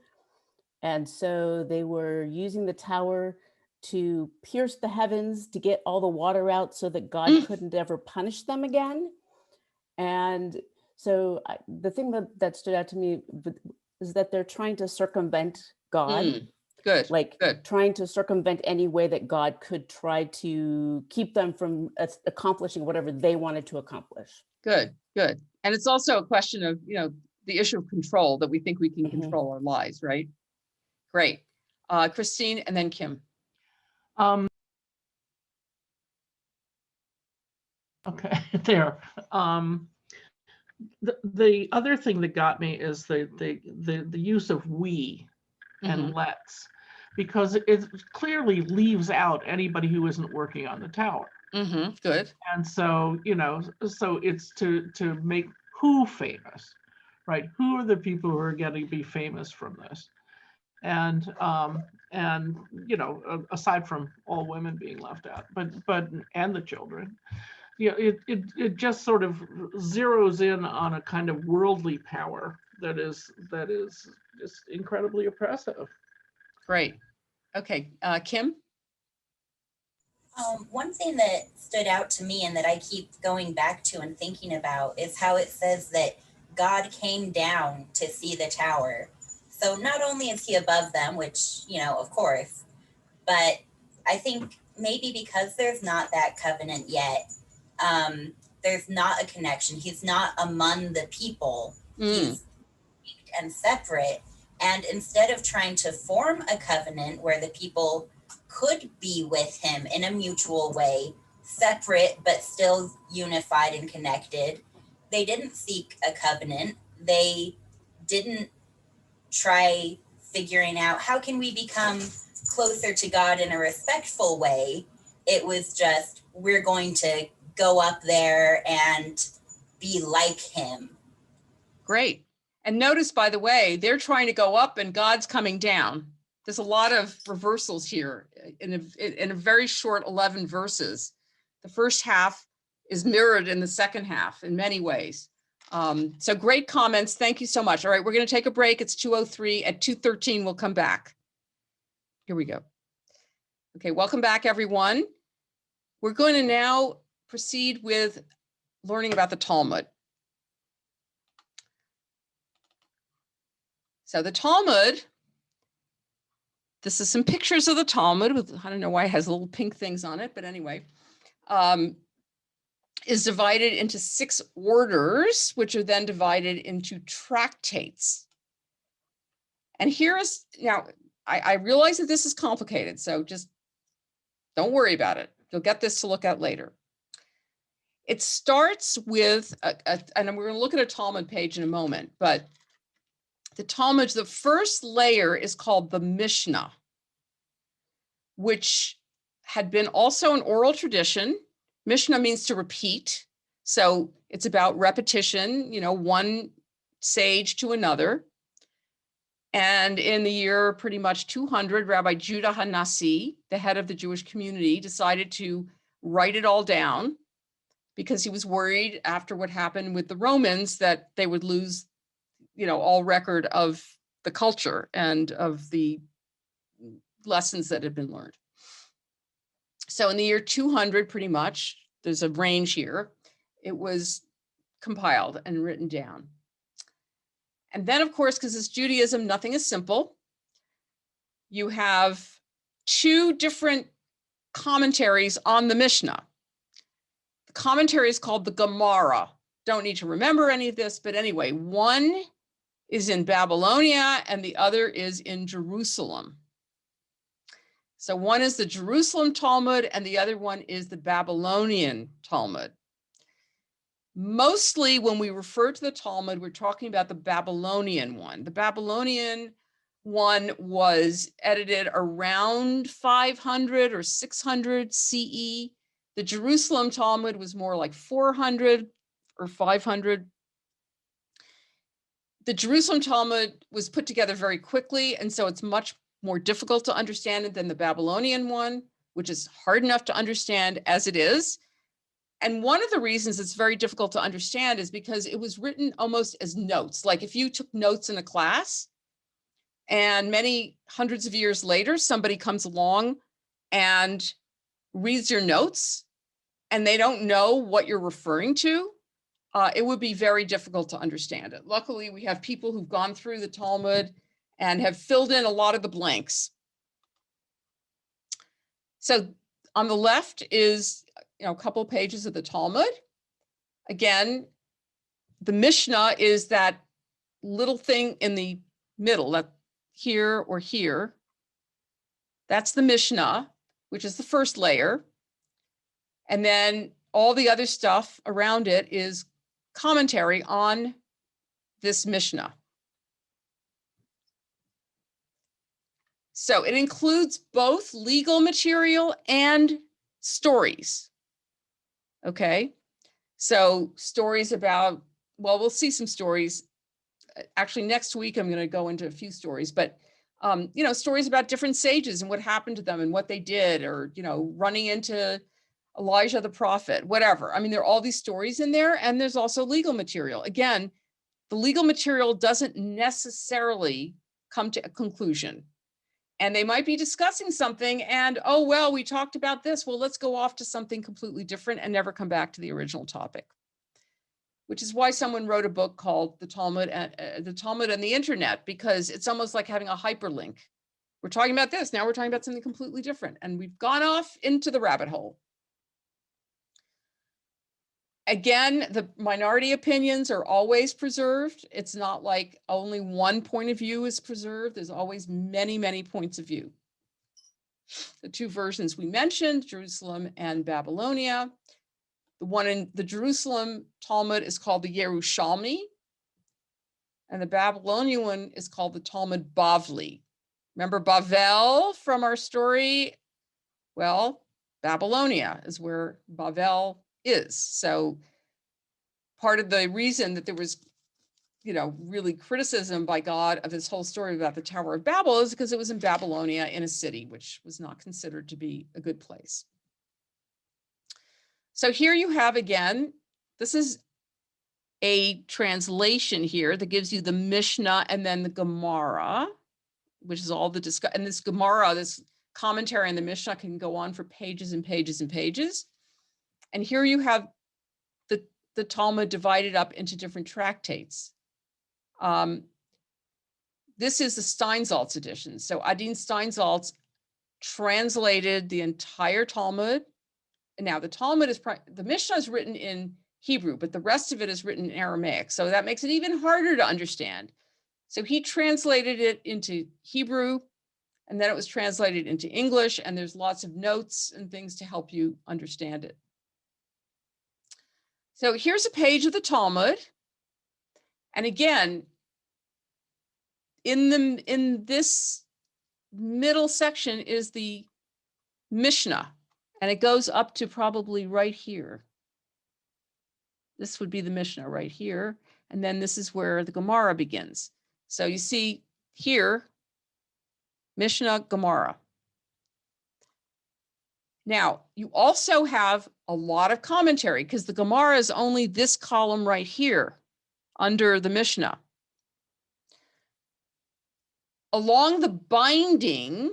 And so they were using the tower to pierce the heavens to get all the water out so that God couldn't ever punish them again. And so the thing that stood out to me is that they're trying to circumvent God. Good. Trying to circumvent any way that God could try to keep them from accomplishing whatever they wanted to accomplish. Good. And it's also a question of, the issue of control, that we think we can Mhm. control our lives, right? Great. Christine and then Kim. Okay, there. The other thing that got me is the use of we and let's, because it clearly leaves out anybody who isn't working on the tower. Good. And so, so it's to make who famous, right? Who are the people who are going to be famous from this? And aside from all women being left out, but and the children, it just sort of zeroes in on a kind of worldly power that is just incredibly oppressive. Great. Okay, Kim. One thing that stood out to me and that I keep going back to and thinking about is how it says that God came down to see the tower. So not only is he above them, which, of course, but I think maybe because there's not that covenant yet, there's not a connection. He's not among the people. He's distinct and separate. And instead of trying to form a covenant where the people could be with him in a mutual way, separate but still unified and connected, they didn't seek a covenant. They didn't try figuring out how can we become closer to God in a respectful way. It was just, we're going to go up there and be like him. Great. And notice, by the way, they're trying to go up and God's coming down. There's a lot of reversals here in a very short 11 verses. The first half is mirrored in the second half in many ways. So great comments. Thank you so much. All right, we're going to take a break. It's 2:03. At 2:13, we'll come back. Here we go. Okay, welcome back, everyone. We're going to now proceed with learning about the Talmud. So the Talmud, this is some pictures of the Talmud with, I don't know why it has little pink things on it, but anyway, is divided into 6 orders, which are then divided into tractates. And here is, now, I realize that this is complicated, so just don't worry about it. You'll get this to look at later. It starts with, and we're going to look at a Talmud page in a moment, but the Talmud, the first layer is called the Mishnah, which had been also an oral tradition. Mishnah means to repeat. So it's about repetition, one sage to another. And in the year pretty much 200, Rabbi Judah HaNasi, the head of the Jewish community, decided to write it all down because he was worried after what happened with the Romans that they would lose all record of the culture and of the lessons that had been learned. So in the year 200, pretty much, there's a range here, it was compiled and written down. And then, of course, because it's Judaism, nothing is simple. You have 2 different commentaries on the Mishnah. The commentary is called the Gemara. Don't need to remember any of this, but anyway, one is in Babylonia and the other is in Jerusalem. So one is the Jerusalem Talmud and the other one is the Babylonian Talmud. Mostly when we refer to the Talmud, we're talking about the Babylonian one. The Babylonian one was edited around 500 or 600 CE. The Jerusalem Talmud was more like 400 or 500. The Jerusalem Talmud was put together very quickly, and so it's much more difficult to understand it than the Babylonian one, which is hard enough to understand as it is. And one of the reasons it's very difficult to understand is because it was written almost as notes. Like if you took notes in a class and many hundreds of years later, somebody comes along and reads your notes and they don't know what you're referring to, it would be very difficult to understand it. Luckily, we have people who've gone through the Talmud and have filled in a lot of the blanks. So on the left is a couple of pages of the Talmud. Again, the Mishnah is that little thing in the middle, that here or here, that's the Mishnah, which is the first layer. And then all the other stuff around it is commentary on this Mishnah. So it includes both legal material and stories. Okay, so stories about, well, we'll see some stories. Actually, next week, I'm going to go into a few stories, but, you know, stories about different sages and what happened to them and what they did, or, you know, running into Elijah the prophet, whatever. I mean, there are all these stories in there, and there's also legal material. Again, the legal material doesn't necessarily come to a conclusion. And they might be discussing something and, oh, well, we talked about this. Well, let's go off to something completely different and never come back to the original topic. Which is why someone wrote a book called The Talmud and the Internet, because it's almost like having a hyperlink. We're talking about this, now we're talking about something completely different. And we've gone off into the rabbit hole. Again, the minority opinions are always preserved. It's not like only one point of view is preserved. There's always many, many points of view. The two versions we mentioned, Jerusalem and Babylonia. The one in the Jerusalem Talmud is called the Yerushalmi, and the Babylonian one is called the Talmud Bavli. Remember Bavel from our story? Well, Babylonia is where Bavel is. So part of the reason that there was, you know, really criticism by God of this whole story about the Tower of Babel is because it was in Babylonia, in a city, which was not considered to be a good place. So here you have, again, this is a translation here that gives you the Mishnah and then the Gemara, which is all the discussion. And this Gemara, this commentary on the Mishnah, can go on for pages and pages and pages. And here you have the Talmud divided up into different tractates. This is the Steinsaltz edition. So Adin Steinsaltz translated the entire Talmud. And now the Talmud is, the Mishnah is written in Hebrew, but the rest of it is written in Aramaic. So that makes it even harder to understand. So he translated it into Hebrew, and then it was translated into English, and there's lots of notes and things to help you understand it. So here's a page of the Talmud. And again, in this middle section is the Mishnah, and it goes up to probably right here. This would be the Mishnah right here. And then this is where the Gemara begins. So you see here, Mishnah, Gemara. Now, you also have a lot of commentary because the Gemara is only this column right here under the Mishnah. Along the binding,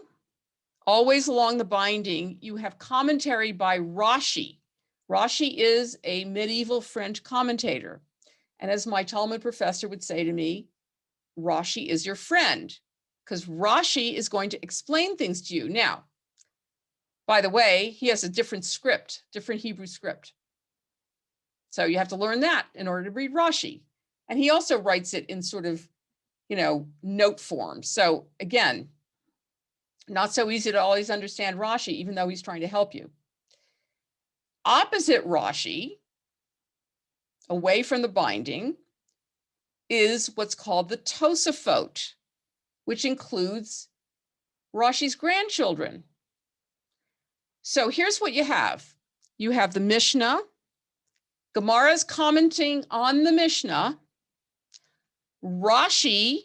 always along the binding, you have commentary by Rashi. Rashi is a medieval French commentator. And as my Talmud professor would say to me, Rashi is your friend, because Rashi is going to explain things to you. Now, by the way, he has a different script, different Hebrew script. So you have to learn that in order to read Rashi. And he also writes it in sort of, you know, note form. So again, not so easy to always understand Rashi, even though he's trying to help you. Opposite Rashi, away from the binding, is what's called the Tosafot, which includes Rashi's grandchildren. So here's what you have. You have the Mishnah. Gemara is commenting on the Mishnah. Rashi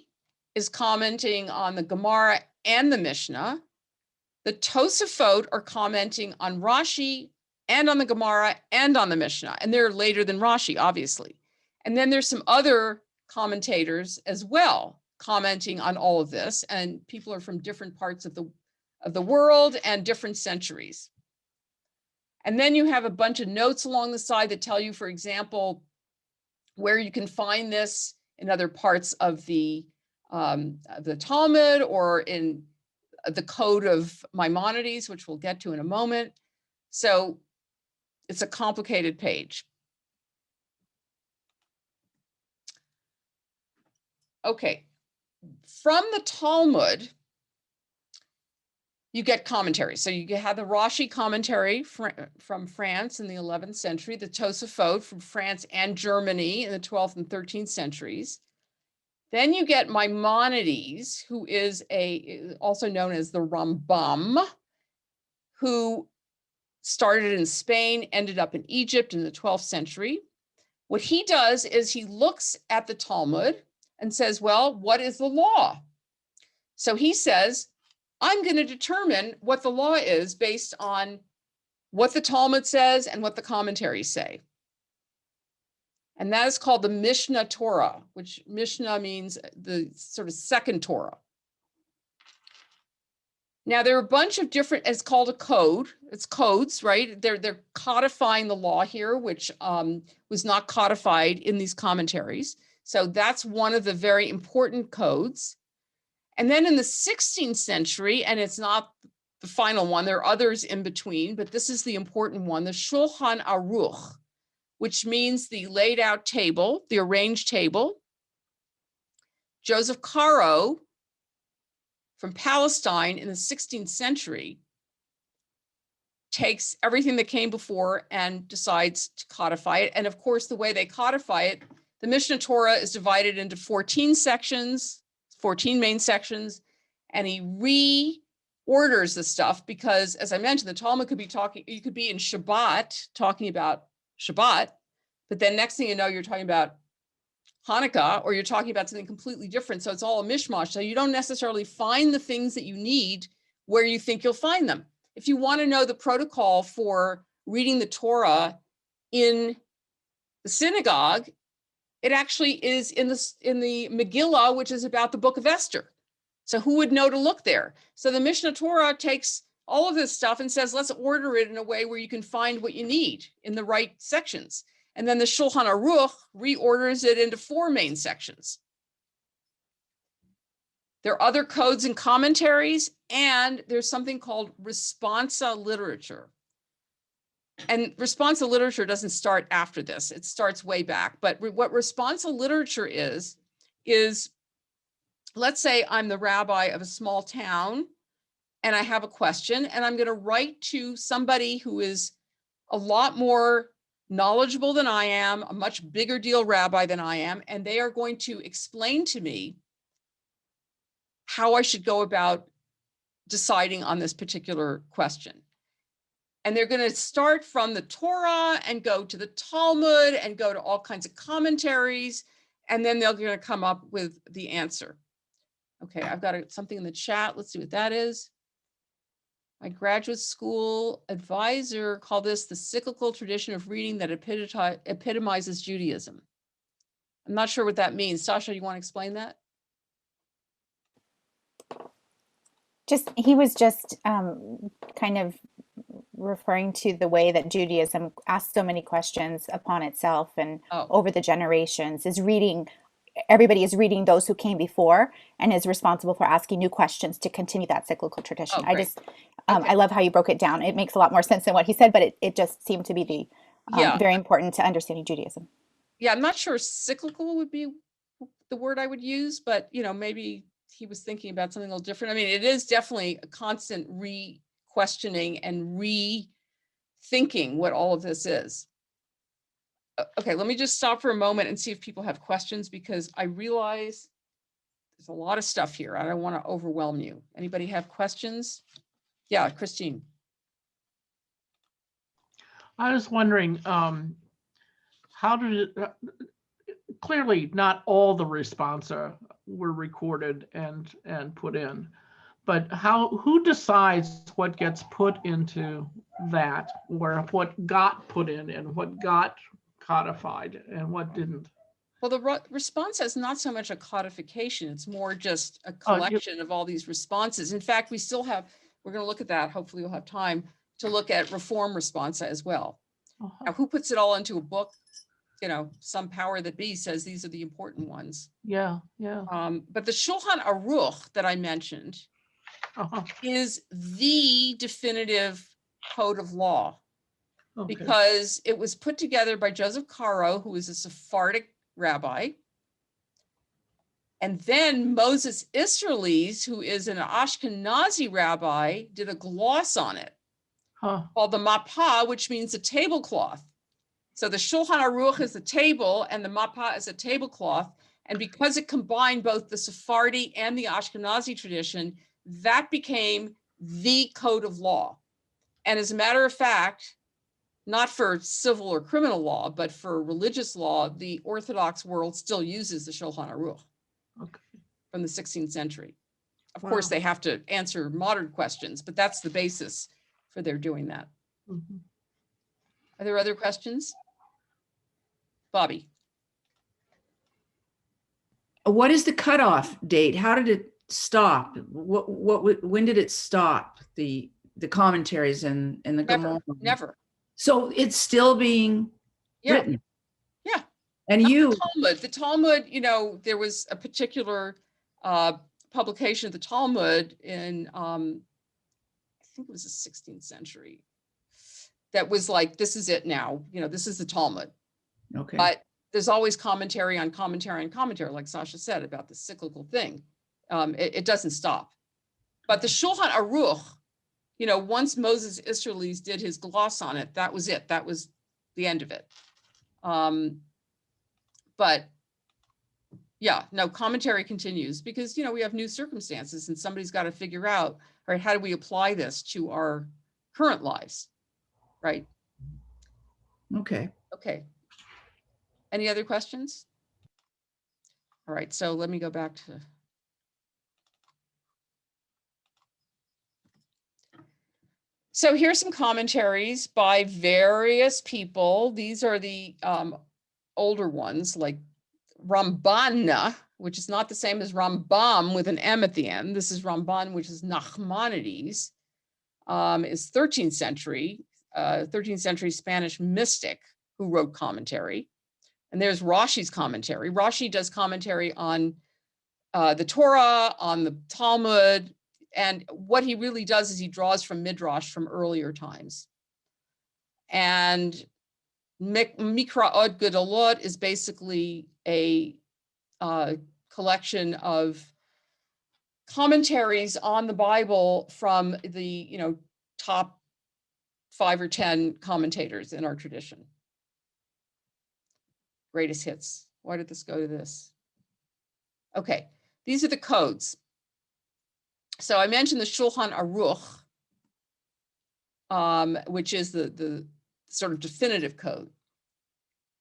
is commenting on the Gemara and the Mishnah. The Tosafot are commenting on Rashi and on the Gemara and on the Mishnah. And they're later than Rashi, obviously. And then there's some other commentators as well commenting on all of this. And people are from different parts of the world and different centuries. And then you have a bunch of notes along the side that tell you, for example, where you can find this in other parts of the Talmud or in the Code of Maimonides, which we'll get to in a moment. So it's a complicated page. Okay, from the Talmud, you get commentaries. So you have the Rashi commentary from France in the 11th century, the Tosafot from France and Germany in the 12th and 13th centuries. Then you get Maimonides, who is also known as the Rambam, who started in Spain, ended up in Egypt in the 12th century. What he does is he looks at the Talmud and says, well, what is the law? So he says, I'm going to determine what the law is based on what the Talmud says and what the commentaries say. And that is called the Mishnah Torah, which Mishnah means the sort of second Torah. Now, there are a bunch of different, it's called a code. It's codes, right? They're codifying the law here, which was not codified in these commentaries. So that's one of the very important codes. And then in the 16th century, and it's not the final one, there are others in between, but this is the important one, the Shulchan Aruch, which means the laid out table, the arranged table. Joseph Caro from Palestine in the 16th century takes everything that came before and decides to codify it. And of course, the way they codify it, the Mishnah Torah is divided into 14 sections, 14 main sections, and he reorders the stuff because, as I mentioned, the Talmud could be talking, you could be in Shabbat talking about Shabbat, but then next thing you know, you're talking about Hanukkah, or you're talking about something completely different. So it's all a mishmash. So you don't necessarily find the things that you need where you think you'll find them. If you want to know the protocol for reading the Torah in the synagogue, it actually is in the Megillah, which is about the book of Esther. So who would know to look there? So the Mishnah Torah takes all of this stuff and says, let's order it in a way where you can find what you need in the right sections. And then the Shulchan Aruch reorders it into 4 main sections. There are other codes and commentaries, and there's something called responsa literature. And responsa literature doesn't start after this, it starts way back. But what responsa literature is let's say I'm the rabbi of a small town and I have a question and I'm going to write to somebody who is a lot more knowledgeable than I am, a much bigger deal rabbi than I am, and they are going to explain to me how I should go about deciding on this particular question. And they're going to start from the Torah and go to the Talmud and go to all kinds of commentaries, and then they're going to come up with the answer. Okay, I've got something in the chat. Let's see what that is. My graduate school advisor called this the cyclical tradition of reading that epitomizes Judaism. I'm not sure what that means. Sasha, you want to explain that? He was just kind of referring to the way that Judaism asks so many questions upon itself and over the generations everybody is reading those who came before and is responsible for asking new questions to continue that cyclical tradition. I love how you broke it down. It makes a lot more sense than what he said, but it just seemed to be very important to understanding Judaism. Yeah, I'm not sure cyclical would be the word I would use, but maybe he was thinking about something a little different. I mean, it is definitely a constant re-questioning and rethinking what all of this is. Okay, let me just stop for a moment and see if people have questions, because I realize there's a lot of stuff here. I don't want to overwhelm you. Anybody have questions? Yeah, Christine. I was wondering, how did it, clearly not all the responsa were recorded and put in, but who decides what gets put into that, or what got put in and what got codified and what didn't? Well, the response is not so much a codification, it's more just a collection of all these responses. In fact, we're going to look at that. Hopefully we'll have time to look at reform responsa as well. Now, who puts it all into a book? Some power that be says these are the important ones. Yeah. But the Shulchan Aruch that I mentioned is the definitive code of law. Okay. Because it was put together by Joseph Caro, who is a Sephardic rabbi. And then Moses Israelis, who is an Ashkenazi rabbi, did a gloss on it called the Mapah, which means a tablecloth. So the Shulchan Aruch is a table and the Mapah is a tablecloth. And because it combined both the Sephardi and the Ashkenazi tradition, that became the code of law. And as a matter of fact, not for civil or criminal law, but for religious law, the Orthodox world still uses the Shulchan Aruch from the 16th century. Of course, they have to answer modern questions, but that's the basis for their doing that. Are there other questions? Bobby. What is the cutoff date? How did it stop? When did it stop? The commentaries and the Gemara? Never. So it's still being written. Yeah. And the Talmud, you know, there was a particular publication of the Talmud in, I think it was the 16th century, that was like, this is it now, you know, this is the Talmud. Okay. But there's always commentary on commentary on commentary, like Sasha said about the cyclical thing. It doesn't stop. But the Shulchan Aruch, you know, once Moses Israelis did his gloss on it, that was it. That was the end of it. But yeah, no, commentary continues because, you know, we have new circumstances and somebody's got to figure out, right, how do we apply this to our current lives, right? Okay. Okay. Any other questions? All right, so let me go back to. So here's some commentaries by various people. These are the older ones, like Ramban, which is not the same as Rambam with an M at the end. This is Ramban, which is Nachmanides, is 13th century Spanish mystic who wrote commentary. And there's Rashi's commentary. Rashi does commentary on the Torah, on the Talmud, and what he really does is he draws from Midrash from earlier times. And Mikra'ot Gedolot is basically a collection of commentaries on the Bible from the, you know, top 5 or 10 commentators in our tradition. Greatest hits. Why did this go to this? Okay, these are the codes. So I mentioned the Shulchan Aruch, which is the sort of definitive code.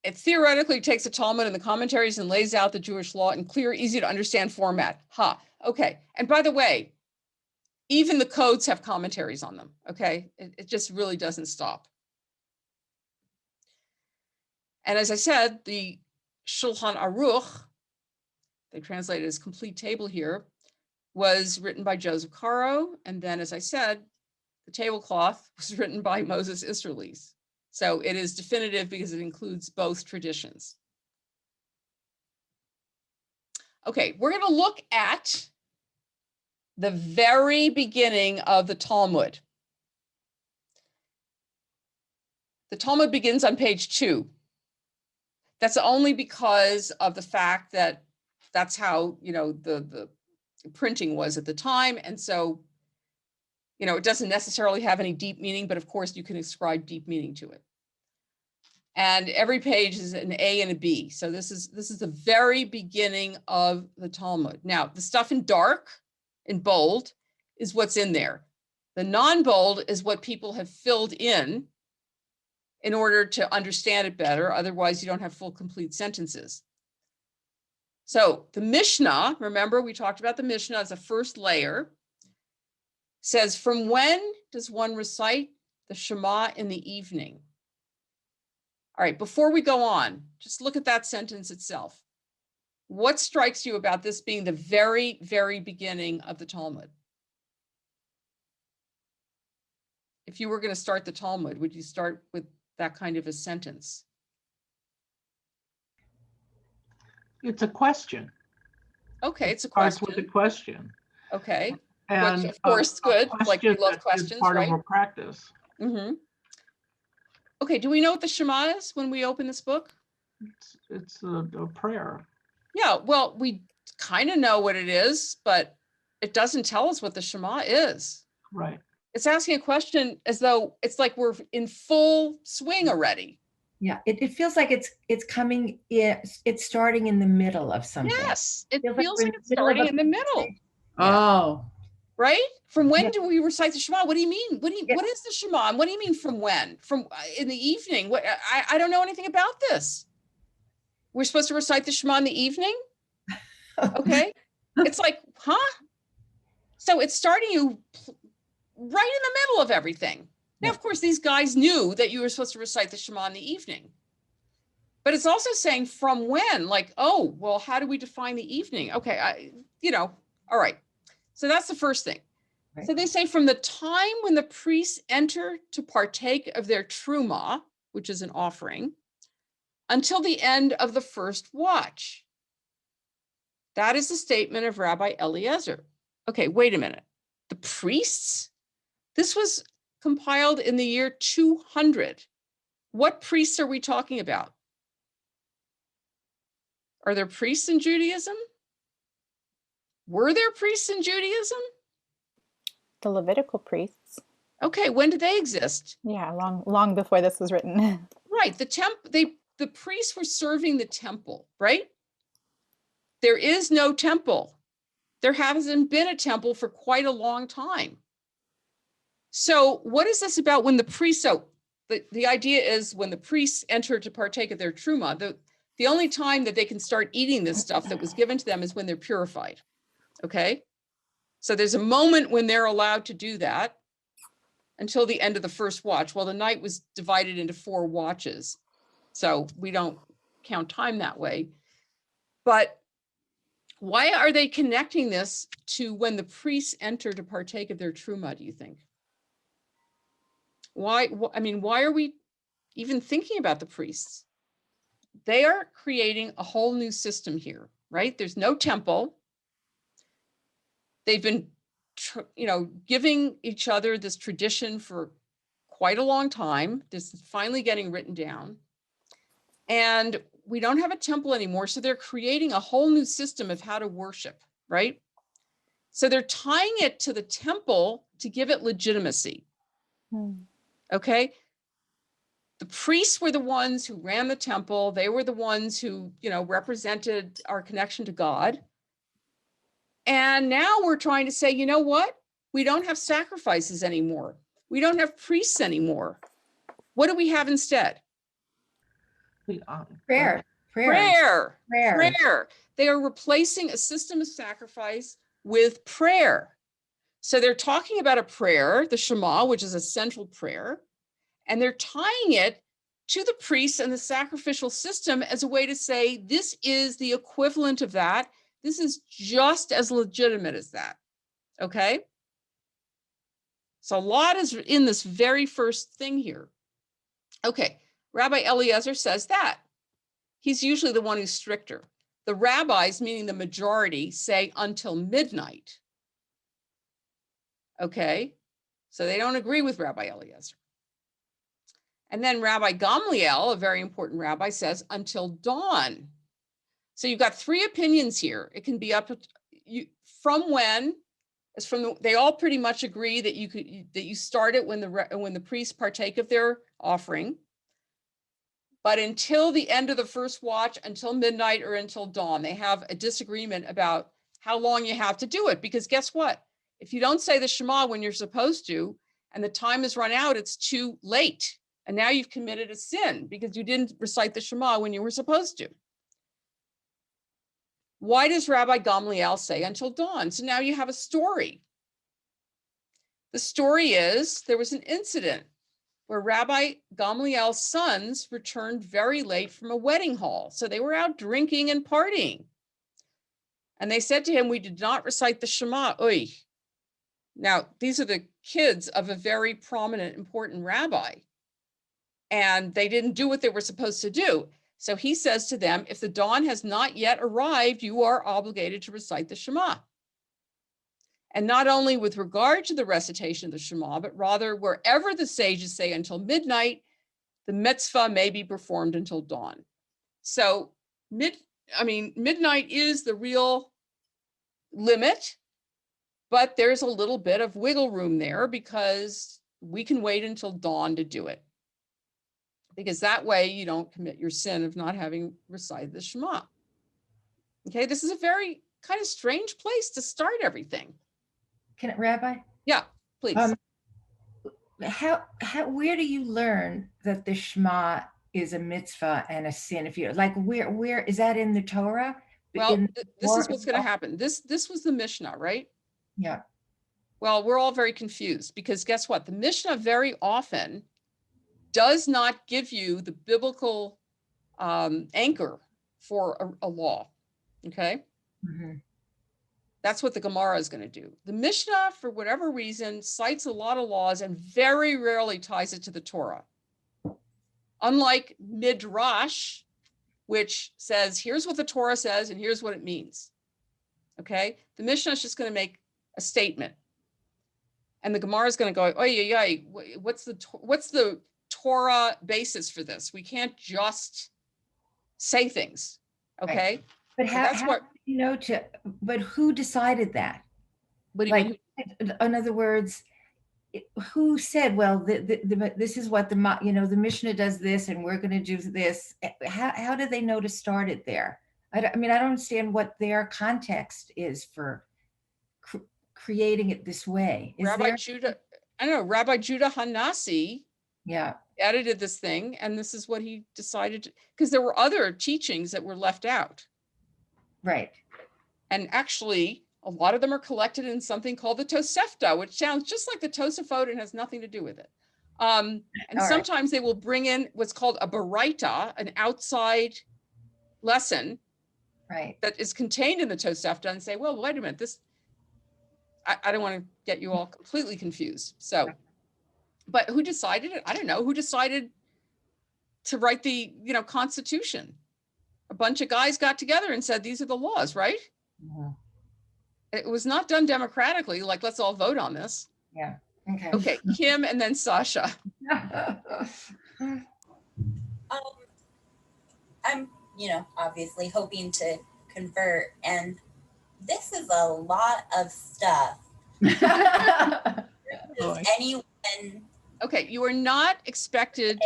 It theoretically takes the Talmud and the commentaries and lays out the Jewish law in clear, easy to understand format. Okay. And by the way, even the codes have commentaries on them. Okay, it just really doesn't stop. And as I said, the Shulchan Aruch, they translate it as complete table here, was written by Joseph Caro. And then, as I said, the tablecloth was written by Moses Israelis. So it is definitive because it includes both traditions. Okay, we're going to look at the very beginning of the Talmud. The Talmud begins on page 2. That's only because of the fact that that's how, you know, the printing was at the time. And so, you know, it doesn't necessarily have any deep meaning, but of course you can ascribe deep meaning to it. And every page is an A and a B. So this is the very beginning of the Talmud. Now, the stuff in dark, in bold, is what's in there. The non-bold is what people have filled in order to understand it better. Otherwise, you don't have full, complete sentences. So the Mishnah, remember we talked about the Mishnah as a first layer, says, from when does one recite the Shema in the evening? All right, before we go on, just look at that sentence itself. What strikes you about this being the very, very beginning of the Talmud? If you were going to start the Talmud, would you start with that kind of a sentence? It's a question. Okay, it's a Starts question. with a question. Okay, And which of course, good. Like we love that is questions, part right? of our practice. Mm-hmm. Okay, do we know what the Shema is when we open this book? It's a prayer. Yeah, well, we kind of know what it is, but it doesn't tell us what the Shema is. Right. It's asking a question as though it's like we're in full swing already. Yeah, it feels like it's coming in, it's starting in the middle of something. Yes, it Feels feels we're like in it's the middle of starting a in the middle, Oh, right? From when Yeah. do we recite the Shema? What do you mean? What is the Shema? And what do you mean from when? From in the evening? What I don't know anything about this. We're supposed to recite the Shema in the evening? Okay. It's like, huh? So it's starting you right in the middle of everything. Now, of course, these guys knew that you were supposed to recite the Shema in the evening. But it's also saying from when, like, oh, well, how do we define the evening? Okay, all right. So that's the first thing. Right. So they say from the time when the priests enter to partake of their truma, which is an offering, until the end of the first watch. That is the statement of Rabbi Eliezer. Okay, wait a minute. The priests? This was compiled in the year 200. What priests are we talking about? Are there priests in Judaism? Were there priests in Judaism? The Levitical priests. Okay, when did they exist? Yeah, long before this was written. Right, the priests were serving the temple, right? There is no temple. There hasn't been a temple for quite a long time. So what is this about when the priests, so the idea is when the priests enter to partake of their truma, the only time that they can start eating this stuff that was given to them is when they're purified, okay? So there's a moment when they're allowed to do that until the end of the first watch. Well, the night was divided into 4 watches, so we don't count time that way. But why are they connecting this to when the priests enter to partake of their truma, do you think? Why, I mean, why are we even thinking about the priests? They are creating a whole new system here, right? There's no temple. They've been, giving each other this tradition for quite a long time. This is finally getting written down. And we don't have a temple anymore. So they're creating a whole new system of how to worship, right? So they're tying it to the temple to give it legitimacy. Okay. The priests were the ones who ran the temple. They were the ones who, represented our connection to God. And now we're trying to say, you know what? We don't have sacrifices anymore. We don't have priests anymore. What do we have instead? Prayer. Prayer. They are replacing a system of sacrifice with prayer. So they're talking about a prayer, the Shema, which is a central prayer, and they're tying it to the priests and the sacrificial system as a way to say, this is the equivalent of that. This is just as legitimate as that, okay? So a lot is in this very first thing here. Okay, Rabbi Eliezer says that. He's usually the one who's stricter. The rabbis, meaning the majority, say until midnight. Okay, so they don't agree with Rabbi Eliezer. And then Rabbi Gamliel, a very important rabbi, says until dawn. So you've got 3 opinions here. It can be up from when, they all pretty much agree that you start it when the priests partake of their offering, but until the end of the first watch, until midnight or until dawn. They have a disagreement about how long you have to do it, because guess what? If you don't say the Shema when you're supposed to, and the time is run out, it's too late. And now you've committed a sin because you didn't recite the Shema when you were supposed to. Why does Rabbi Gamliel say until dawn? So now you have a story. The story is there was an incident where Rabbi Gamliel's sons returned very late from a wedding hall. So they were out drinking and partying. And they said to him, we did not recite the Shema. Oy. Now, these are the kids of a very prominent, important rabbi. And they didn't do what they were supposed to do. So he says to them, if the dawn has not yet arrived, you are obligated to recite the Shema. And not only with regard to the recitation of the Shema, but rather wherever the sages say until midnight, the mitzvah may be performed until dawn. So I mean, midnight is the real limit, but there's a little bit of wiggle room there because we can wait until dawn to do it. Because that way you don't commit your sin of not having recited the Shema. Okay, this is a very kind of strange place to start everything. Rabbi? Yeah, please. Where do you learn that the Shema is a mitzvah and a sin? If you like, where is that in the Torah? Well, this is what's going to happen. This was the Mishnah, right? Yeah. Well, we're all very confused because guess what? The Mishnah very often does not give you the biblical anchor for a law. Okay. Mm-hmm. That's what the Gemara is going to do. The Mishnah, for whatever reason, cites a lot of laws and very rarely ties it to the Torah. Unlike Midrash, which says, here's what the Torah says and here's what it means. Okay. The Mishnah is just going to make a statement. And the Gemara is going to go, oh yeah, what's the Torah basis for this? We can't just say things. Okay. Right. But how you know but who decided that? What do you mean? In other words, who said, well, this is what the Mishnah does this and we're going to do this. How do they know to start it there? I don't understand what their context is for creating it this way. Rabbi Judah Hanasi edited this thing, and this is what he decided, because there were other teachings that were left out. Right. And actually, a lot of them are collected in something called the Tosefta, which sounds just like the Tosafot and has nothing to do with it. And sometimes they will bring in what's called a Baraita, an outside lesson, right, that is contained in the Tosefta, and say, well, wait a minute, this, I don't want to get you all completely confused. So, but who decided it? I don't know. Who decided to write the, Constitution? A bunch of guys got together and said, these are the laws, right? Mm-hmm. It was not done democratically, like, let's all vote on this. Yeah. Okay. Okay, Kim and then Sasha. I'm, obviously hoping to convert, and this is a lot of stuff. Anyone? Okay, you are not expected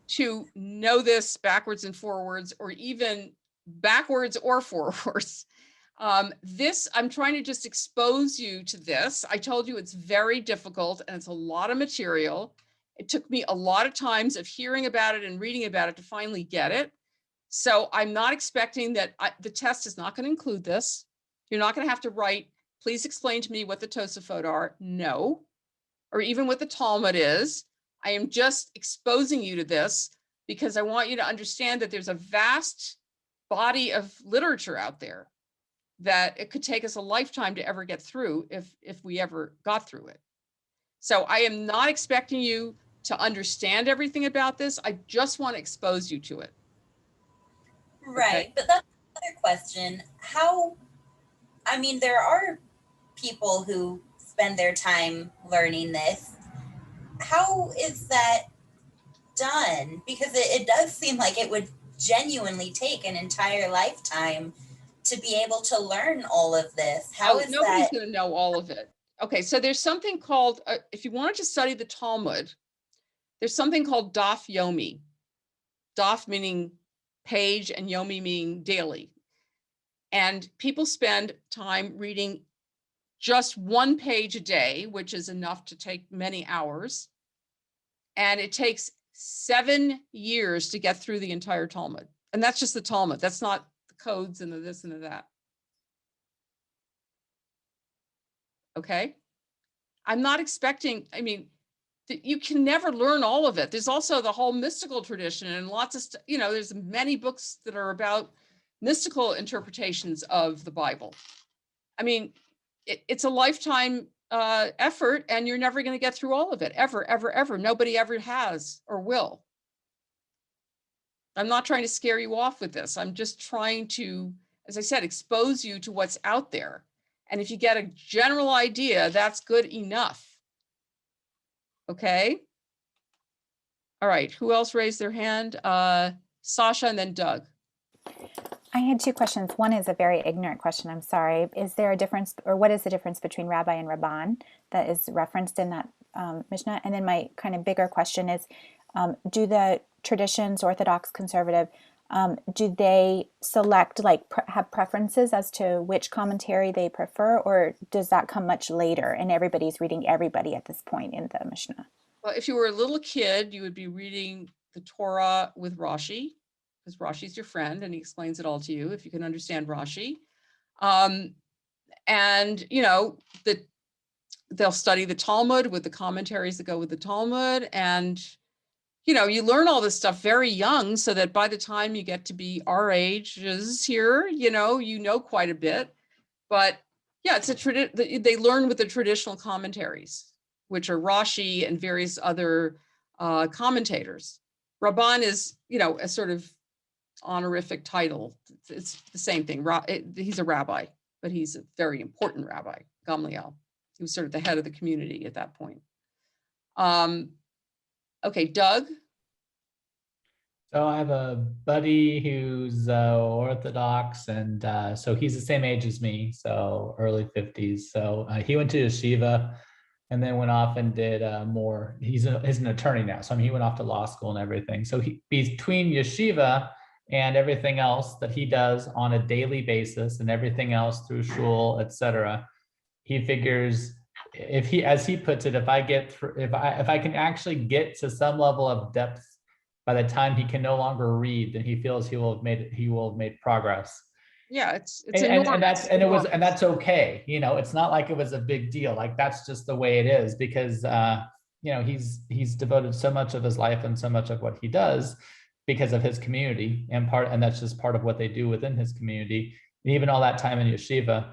to know this backwards and forwards, or even backwards or forwards. I'm trying to just expose you to this. I told you it's very difficult and it's a lot of material. It took me a lot of times of hearing about it and reading about it to finally get it. So I'm not expecting that the test is not going to include this. You're not going to have to write, please explain to me what the Tosafot are. No. Or even what the Talmud is. I am just exposing you to this because I want you to understand that there's a vast body of literature out there that it could take us a lifetime to ever get through if we ever got through it. So I am not expecting you to understand everything about this. I just want to expose you to it. Right, okay? But that's another question. There are people who spend their time learning this. How is that done? Because it does seem like it would genuinely take an entire lifetime to be able to learn all of this. Nobody's going to know all of it. Okay, so there's something called, if you wanted to study the Talmud, there's something called Daf Yomi. Daf meaning page and Yomi meaning daily. And people spend time reading just one page a day, which is enough to take many hours. And it takes 7 years to get through the entire Talmud. And that's just the Talmud. That's not the codes and the this and the that. Okay. I'm not expecting, you can never learn all of it. There's also the whole mystical tradition and lots of, there's many books that are about mystical interpretations of the Bible. It's a lifetime effort, and you're never going to get through all of it, ever, ever, ever. Nobody ever has or will. I'm not trying to scare you off with this. I'm just trying to, as I said, expose you to what's out there. And if you get a general idea, that's good enough. Okay. All right. Who else raised their hand? Sasha and then Doug. I had two questions. One is a very ignorant question. I'm sorry. Is there a difference, or what is the difference between rabbi and rabban that is referenced in that Mishnah? And then my kind of bigger question is, do the traditions, Orthodox, conservative, do they select, like have preferences as to which commentary they prefer, or does that come much later and everybody's reading everybody at this point in the Mishnah? Well, if you were a little kid, you would be reading the Torah with Rashi, because Rashi's your friend and he explains it all to you if you can understand Rashi. And you know, they'll study the Talmud with the commentaries that go with the Talmud. And you know, you learn all this stuff very young so that by the time you get to be our ages here, you know quite a bit. But yeah, it's they learn with the traditional commentaries, which are Rashi and various other commentators. Rabban is, you know, a sort of honorific title. It's the same thing. He's a rabbi, but he's a very important rabbi, Gamliel. He was sort of the head of the community at that point. Okay, Doug. So I have a buddy who's Orthodox, and so he's the same age as me, so early 50s. So he went to yeshiva and then went off and did more. He's an attorney now, so I mean, he went off to law school and everything. So between yeshiva and everything else that he does on a daily basis and everything else through shul, etc., he figures, if he, as he puts it, if I can actually get to some level of depth by the time he can no longer read, then he feels he will have made progress. Yeah, it's and that's okay. You know, it's not like it was a big deal. Like that's just the way it is, because you know, he's devoted so much of his life and so much of what he does because of his community, and that's just part of what they do within his community. And even all that time in yeshiva,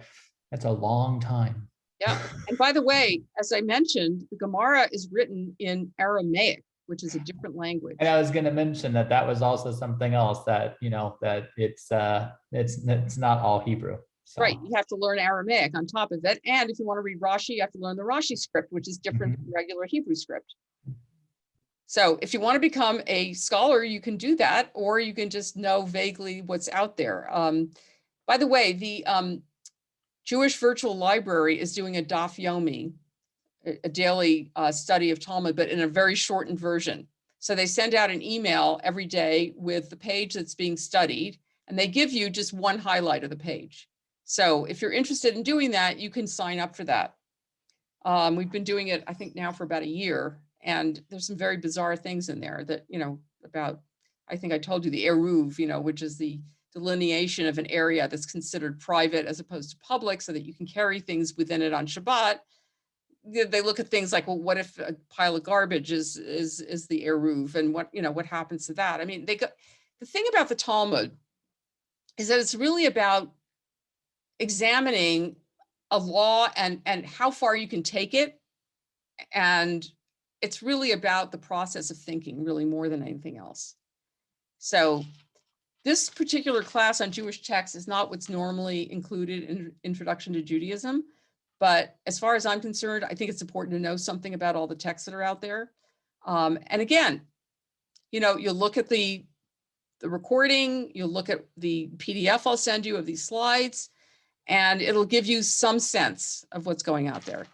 that's a long time. Yeah. And by the way, as I mentioned, the Gemara is written in Aramaic, which is a different language. And I was going to mention that was also something else, that, you know, that it's not all Hebrew. So. Right. You have to learn Aramaic on top of it. And if you want to read Rashi, you have to learn the Rashi script, which is different from regular Hebrew script. So if you want to become a scholar, you can do that, or you can just know vaguely what's out there. By the way, the Jewish Virtual Library is doing a Daf Yomi, a daily study of Talmud, but in a very shortened version. So they send out an email every day with the page that's being studied, and they give you just one highlight of the page. So if you're interested in doing that, you can sign up for that. We've been doing it, I think now for about a year, and there's some very bizarre things in there that, you know, about, I think I told you the Eruv, you know, which is the delineation of an area that's considered private as opposed to public, so that you can carry things within it on Shabbat. They look at things like, well, what if a pile of garbage is the Eruv, and what happens to that? I mean, the thing about the Talmud is that it's really about examining a law and how far you can take it. And it's really about the process of thinking, really, more than anything else. So this particular class on Jewish texts is not what's normally included in Introduction to Judaism. But as far as I'm concerned, I think it's important to know something about all the texts that are out there. And again, you know, you'll look at the recording, you'll look at the PDF I'll send you of these slides, and it'll give you some sense of what's going out there.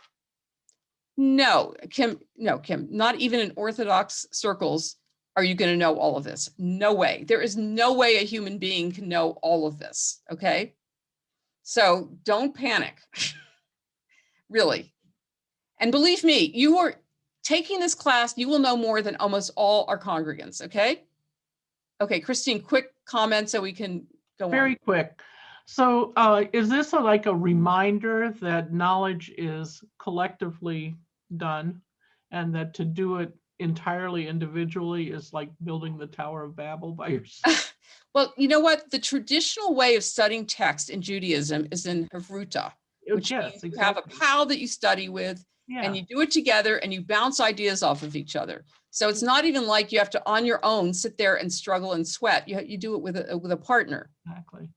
No, Kim, not even in Orthodox circles are you going to know all of this. No way. There is no way a human being can know all of this, okay? So don't panic. Really. And believe me, you are taking this class, you will know more than almost all our congregants, okay? Okay, Christine, quick comment so we can go on. Very quick. So is this like a reminder that knowledge is collectively done, and that to do it entirely individually is like building the Tower of Babel by yourself? Well, you know what? The traditional way of studying text in Judaism is in Havruta, which means you have a pal that you study with, and you do it together and you bounce ideas off of each other. So it's not even like you have to, on your own, sit there and struggle and sweat. You do it with a partner. Exactly.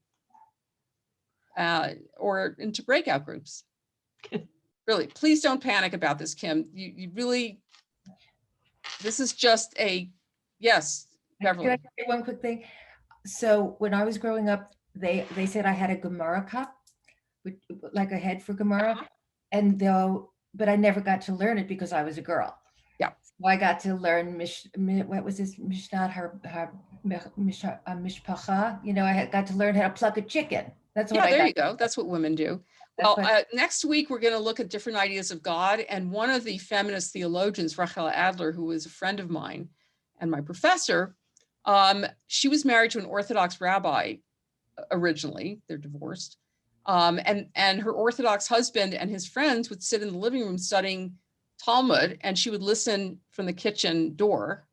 Or into breakout groups. Really, please don't panic about this, Kim. You really, this is just a, yes, Beverly. Can I say one quick thing? So when I was growing up, they said I had a Gemara cup, like a head for Gemara, and but I never got to learn it because I was a girl. Yeah. So I got to learn what was this Mishnat Mishpacha. You know, I got to learn how to pluck a chicken. That's what I got. There you go. That's what women do. Well, next week, we're going to look at different ideas of God. And one of the feminist theologians, Rachel Adler, who was a friend of mine and my professor, she was married to an Orthodox rabbi originally. They're divorced. And her Orthodox husband and his friends would sit in the living room studying Talmud, and she would listen from the kitchen door.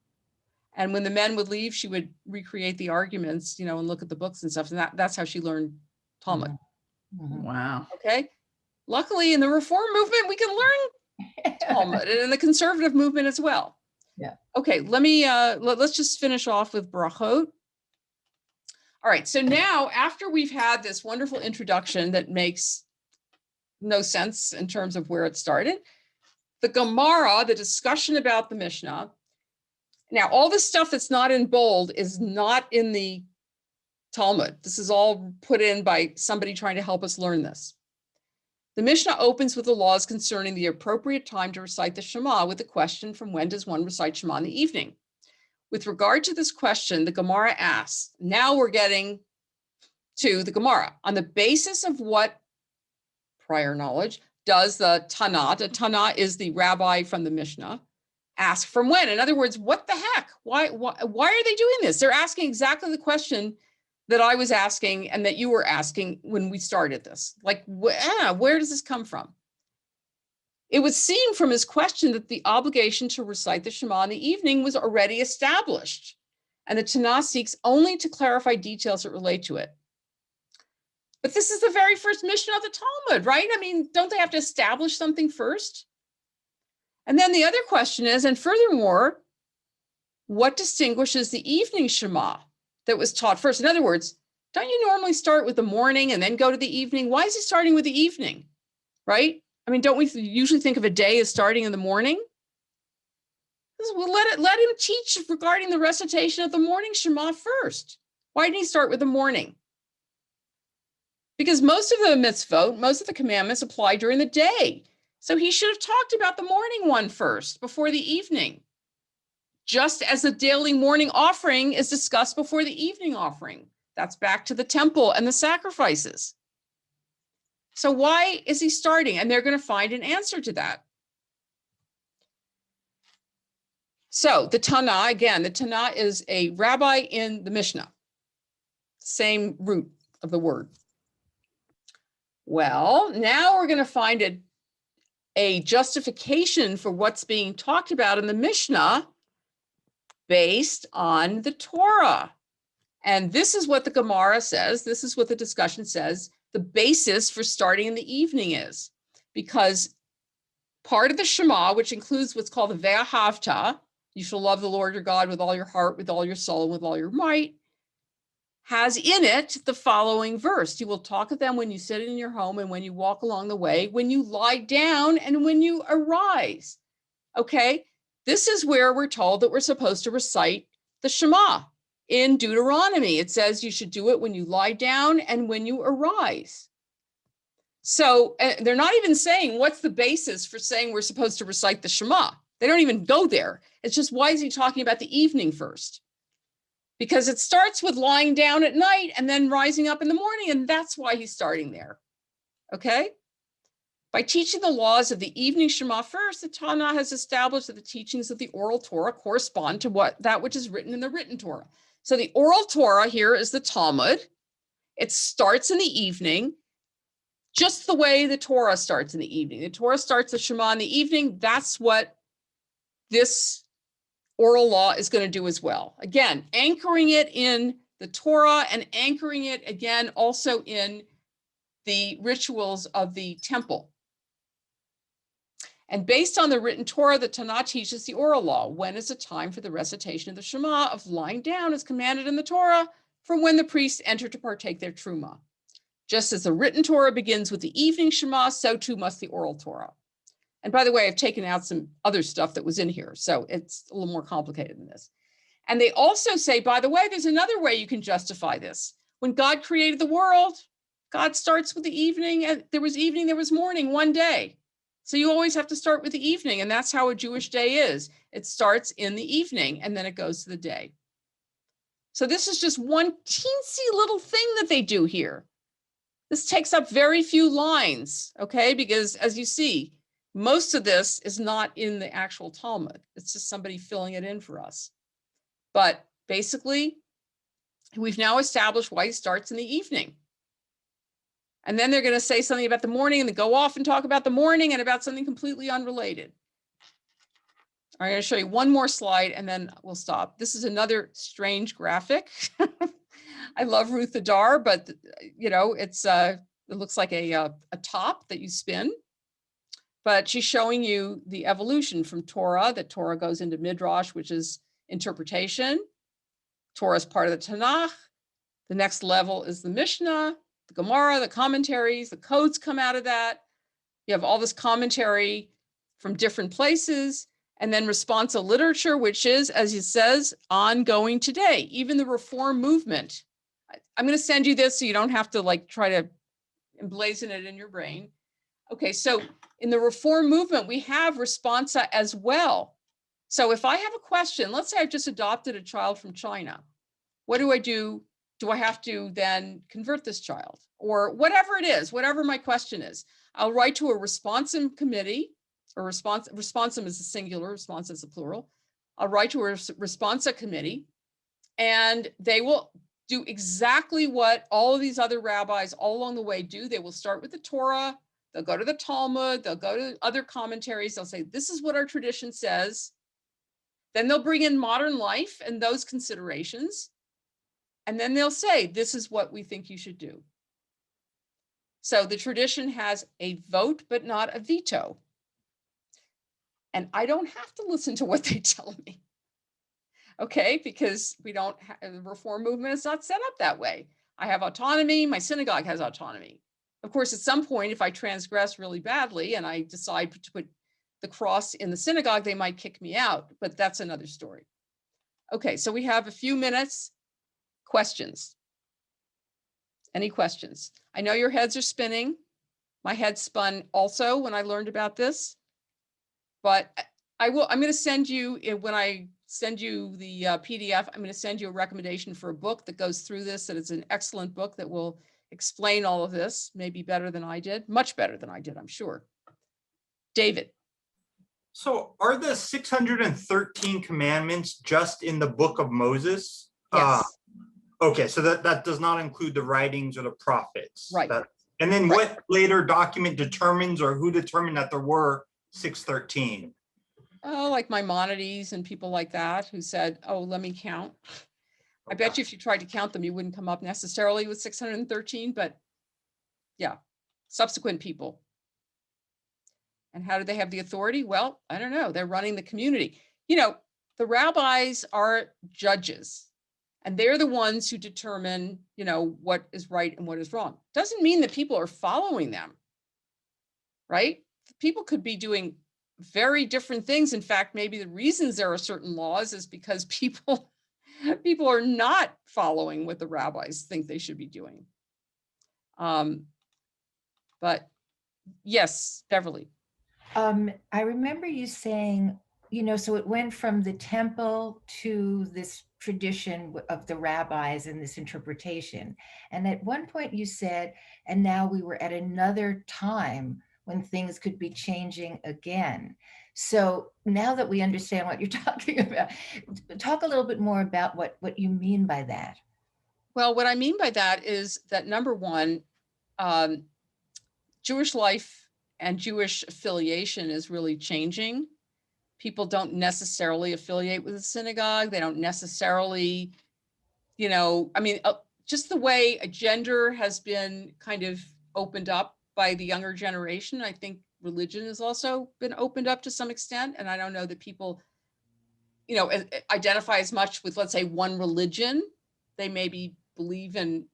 And when the men would leave, she would recreate the arguments, and look at the books and stuff. And that's how she learned Talmud. Mm-hmm. Wow. Okay. Luckily, in the Reform movement, we can learn Talmud, and in the conservative movement as well. Yeah. Okay. Let's just finish off with brachot. All right. So now, after we've had this wonderful introduction that makes no sense in terms of where it started, the Gemara, the discussion about the Mishnah. Now, all this stuff that's not in bold is not in the Talmud. This is all put in by somebody trying to help us learn this. The Mishnah opens with the laws concerning the appropriate time to recite the Shema with the question, from when does one recite Shema in the evening? With regard to this question, the Gemara asks, now we're getting to the Gemara. On the basis of what prior knowledge does the Tana is the rabbi from the Mishnah, ask from when? In other words, what the heck? Why are they doing this? They're asking exactly the question that I was asking and that you were asking when we started this. Like, where does this come from? It would seem from his question that the obligation to recite the Shema in the evening was already established, and the Tanakh seeks only to clarify details that relate to it. But this is the very first Mishnah of the Talmud, right? I mean, don't they have to establish something first? And then the other question is, and furthermore, what distinguishes the evening Shema that was taught first? In other words, don't you normally start with the morning and then go to the evening? Why is he starting with the evening, right? I mean, don't we usually think of a day as starting in the morning? Well, let him teach regarding the recitation of the morning Shema first. Why didn't he start with the morning? Because most of the mitzvot, most of the commandments apply during the day. So he should have talked about the morning one first before the evening. Just as the daily morning offering is discussed before the evening offering. That's back to the temple and the sacrifices. So why is he starting? And they're going to find an answer to that. So the Tana, again, the Tana is a rabbi in the Mishnah. Same root of the word. Well, now we're going to find a justification for what's being talked about in the Mishnah based on the Torah. And this is what the Gemara says. This is what the discussion says. The basis for starting in the evening is because part of the Shema, which includes what's called the Ve'ahavta, you shall love the Lord your God with all your heart, with all your soul, and with all your might, has in it the following verse. You will talk of them when you sit in your home and when you walk along the way, when you lie down and when you arise. Okay, this is where we're told that we're supposed to recite the Shema. In Deuteronomy, it says you should do it when you lie down and when you arise. So they're not even saying what's the basis for saying we're supposed to recite the Shema. They don't even go there. It's just, why is he talking about the evening first? Because it starts with lying down at night and then rising up in the morning, and that's why he's starting there. Okay? By teaching the laws of the evening Shema first, the Tana has established that the teachings of the oral Torah correspond to that which is written in the written Torah. So the oral Torah here is the Talmud. It starts in the evening, just the way the Torah starts in the evening. The Torah starts the Shema in the evening. That's what this oral law is going to do as well. Again, anchoring it in the Torah and anchoring it again also in the rituals of the temple. And based on the written Torah, the Tanakh teaches the oral law. When is the time for the recitation of the Shema of lying down as commanded in the Torah from when the priests enter to partake their truma? Just as the written Torah begins with the evening Shema, so too must the oral Torah. And by the way, I've taken out some other stuff that was in here, so it's a little more complicated than this. And they also say, by the way, there's another way you can justify this. When God created the world, God starts with the evening, and there was morning one day. So you always have to start with the evening, and that's how a Jewish day is. It starts in the evening and then it goes to the day. So this is just one teensy little thing that they do here. This takes up very few lines, okay? Because as you see, most of this is not in the actual Talmud. It's just somebody filling it in for us. But basically, we've now established why he starts in the evening. And then they're going to say something about the morning and then go off and talk about the morning and about something completely unrelated. I'm going to show you one more slide and then we'll stop. This is another strange graphic. I love Ruth Adar, but you know, it looks like a top that you spin. But she's showing you the evolution from Torah, that Torah goes into Midrash, which is interpretation. Torah is part of the Tanakh. The next level is the Mishnah, the Gemara, the commentaries, the codes come out of that. You have all this commentary from different places. And then responsa literature, which is, as it says, ongoing today. Even the Reform movement. I'm going to send you this so you don't have to like try to emblazon it in your brain. Okay, so in the Reform movement, we have responsa as well. So if I have a question, let's say I've just adopted a child from China. What do I do? Do I have to then convert this child? Or whatever it is, whatever my question is, I'll write to a responsum committee, or responsum is a singular, responsa is a plural. I'll write to a responsa committee, and they will do exactly what all of these other rabbis all along the way do. They will start with the Torah, they'll go to the Talmud, they'll go to other commentaries, they'll say, this is what our tradition says. Then they'll bring in modern life and those considerations. And then they'll say, this is what we think you should do. So the tradition has a vote, but not a veto. And I don't have to listen to what they tell me. Okay, because we don't have, the Reform movement is not set up that way. I have autonomy, my synagogue has autonomy. Of course, at some point, if I transgress really badly and I decide to put the cross in the synagogue, they might kick me out, but that's another story. Okay, so we have a few minutes. Questions? Any questions? I know your heads are spinning. My head spun also when I learned about this, but I'm going to send you, when I send you the PDF, I'm going to send you a recommendation for a book that goes through this, and it's an excellent book that will explain all of this, maybe better than I did, much better than I did, I'm sure. David. So are the 613 commandments just in the book of Moses? Yes. Okay, so that does not include the writings or the prophets. Right. And then what later document determines, or who determined that there were 613? Oh, like Maimonides and people like that who said, oh, let me count. I bet you if you tried to count them, you wouldn't come up necessarily with 613, but yeah, subsequent people. And how do they have the authority? Well, I don't know. They're running the community. You know, the rabbis are judges, and they're the ones who determine, you know, what is right and what is wrong. Doesn't mean that people are following them, right? People could be doing very different things. In fact, maybe the reasons there are certain laws is because people are not following what the rabbis think they should be doing. But yes, Beverly. I remember you saying, you know, so it went from the temple to this tradition of the rabbis and this interpretation. And at one point you said, and now we were at another time when things could be changing again. So now that we understand what you're talking about, talk a little bit more about what you mean by that. Well, what I mean by that is that, number one, Jewish life and Jewish affiliation is really changing. People don't necessarily affiliate with the synagogue. They don't necessarily, you know, I mean, just the way a gender has been kind of opened up by the younger generation. I think religion has also been opened up to some extent. And I don't know that people, you know, identify as much with, let's say, one religion. They maybe believe in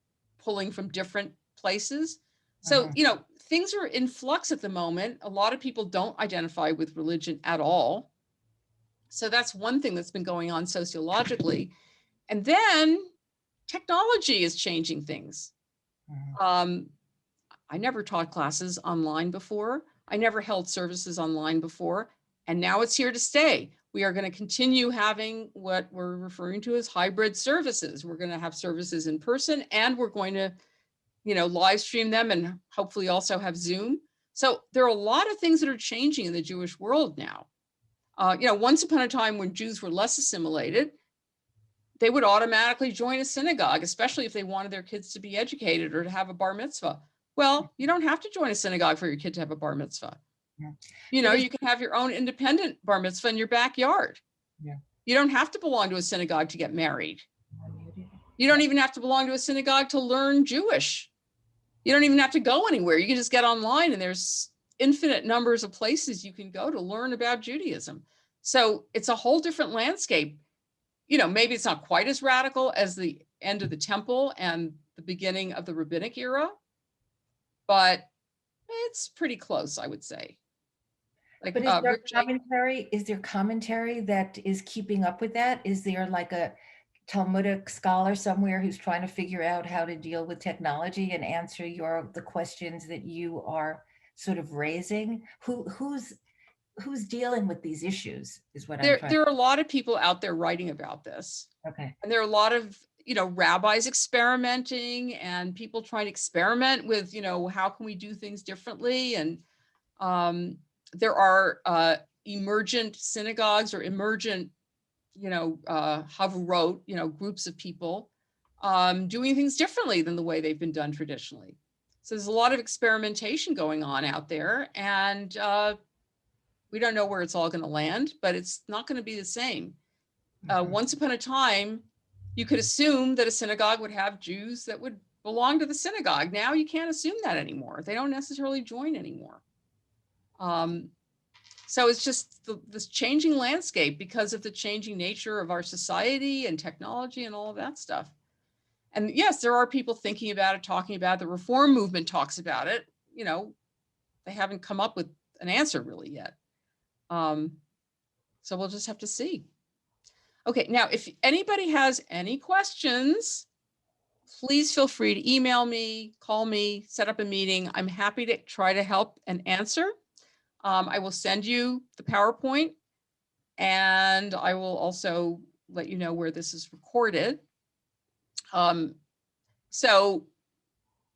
pulling from different places. So, you know, things are in flux at the moment. A lot of people don't identify with religion at all. So that's one thing that's been going on sociologically. And then technology is changing things. I never taught classes online before. I never held services online before, and now it's here to stay. We are going to continue having what we're referring to as hybrid services. We're going to have services in person, and we're going to, live stream them and hopefully also have Zoom. So there are a lot of things that are changing in the Jewish world now. Once upon a time when Jews were less assimilated, they would automatically join a synagogue, especially if they wanted their kids to be educated or to have a bar mitzvah. Well, you don't have to join a synagogue for your kid to have a bar mitzvah. Yeah. You can have your own independent bar mitzvah in your backyard. Yeah. You don't have to belong to a synagogue to get married. You don't even have to belong to a synagogue to learn Jewish. You don't even have to go anywhere. You can just get online, and there's infinite numbers of places you can go to learn about Judaism. So it's a whole different landscape. Maybe it's not quite as radical as the end of the temple and the beginning of the rabbinic era, but it's pretty close, I would say. But is there commentary? Is there commentary that is keeping up with that? Is there like a Talmudic scholar somewhere who's trying to figure out how to deal with technology and answer the questions that you are sort of raising? Who's dealing with these issues is what I'm trying. There are a lot of people out there writing about this. Okay. And there are a lot of, rabbis experimenting and people trying to experiment with, how can we do things differently? And there are emergent synagogues or emergent, havrot, groups of people doing things differently than the way they've been done traditionally. So there's a lot of experimentation going on out there, and we don't know where it's all going to land, but it's not going to be the same. Once upon a time, you could assume that a synagogue would have Jews that would belong to the synagogue. Now you can't assume that anymore. They don't necessarily join anymore. So it's just this changing landscape because of the changing nature of our society and technology and all of that stuff. And yes, there are people thinking about it, talking about it. The reform movement talks about it. They haven't come up with an answer really yet. So we'll just have to see. Okay, now if anybody has any questions, please feel free to email me, call me, set up a meeting. I'm happy to try to help and answer. I will send you the PowerPoint, and I will also let you know where this is recorded. So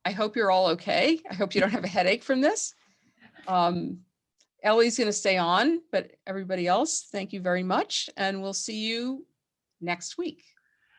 I hope you're all okay. I hope you don't have a headache from this. Ellie's going to stay on, but everybody else, thank you very much. And we'll see you next week.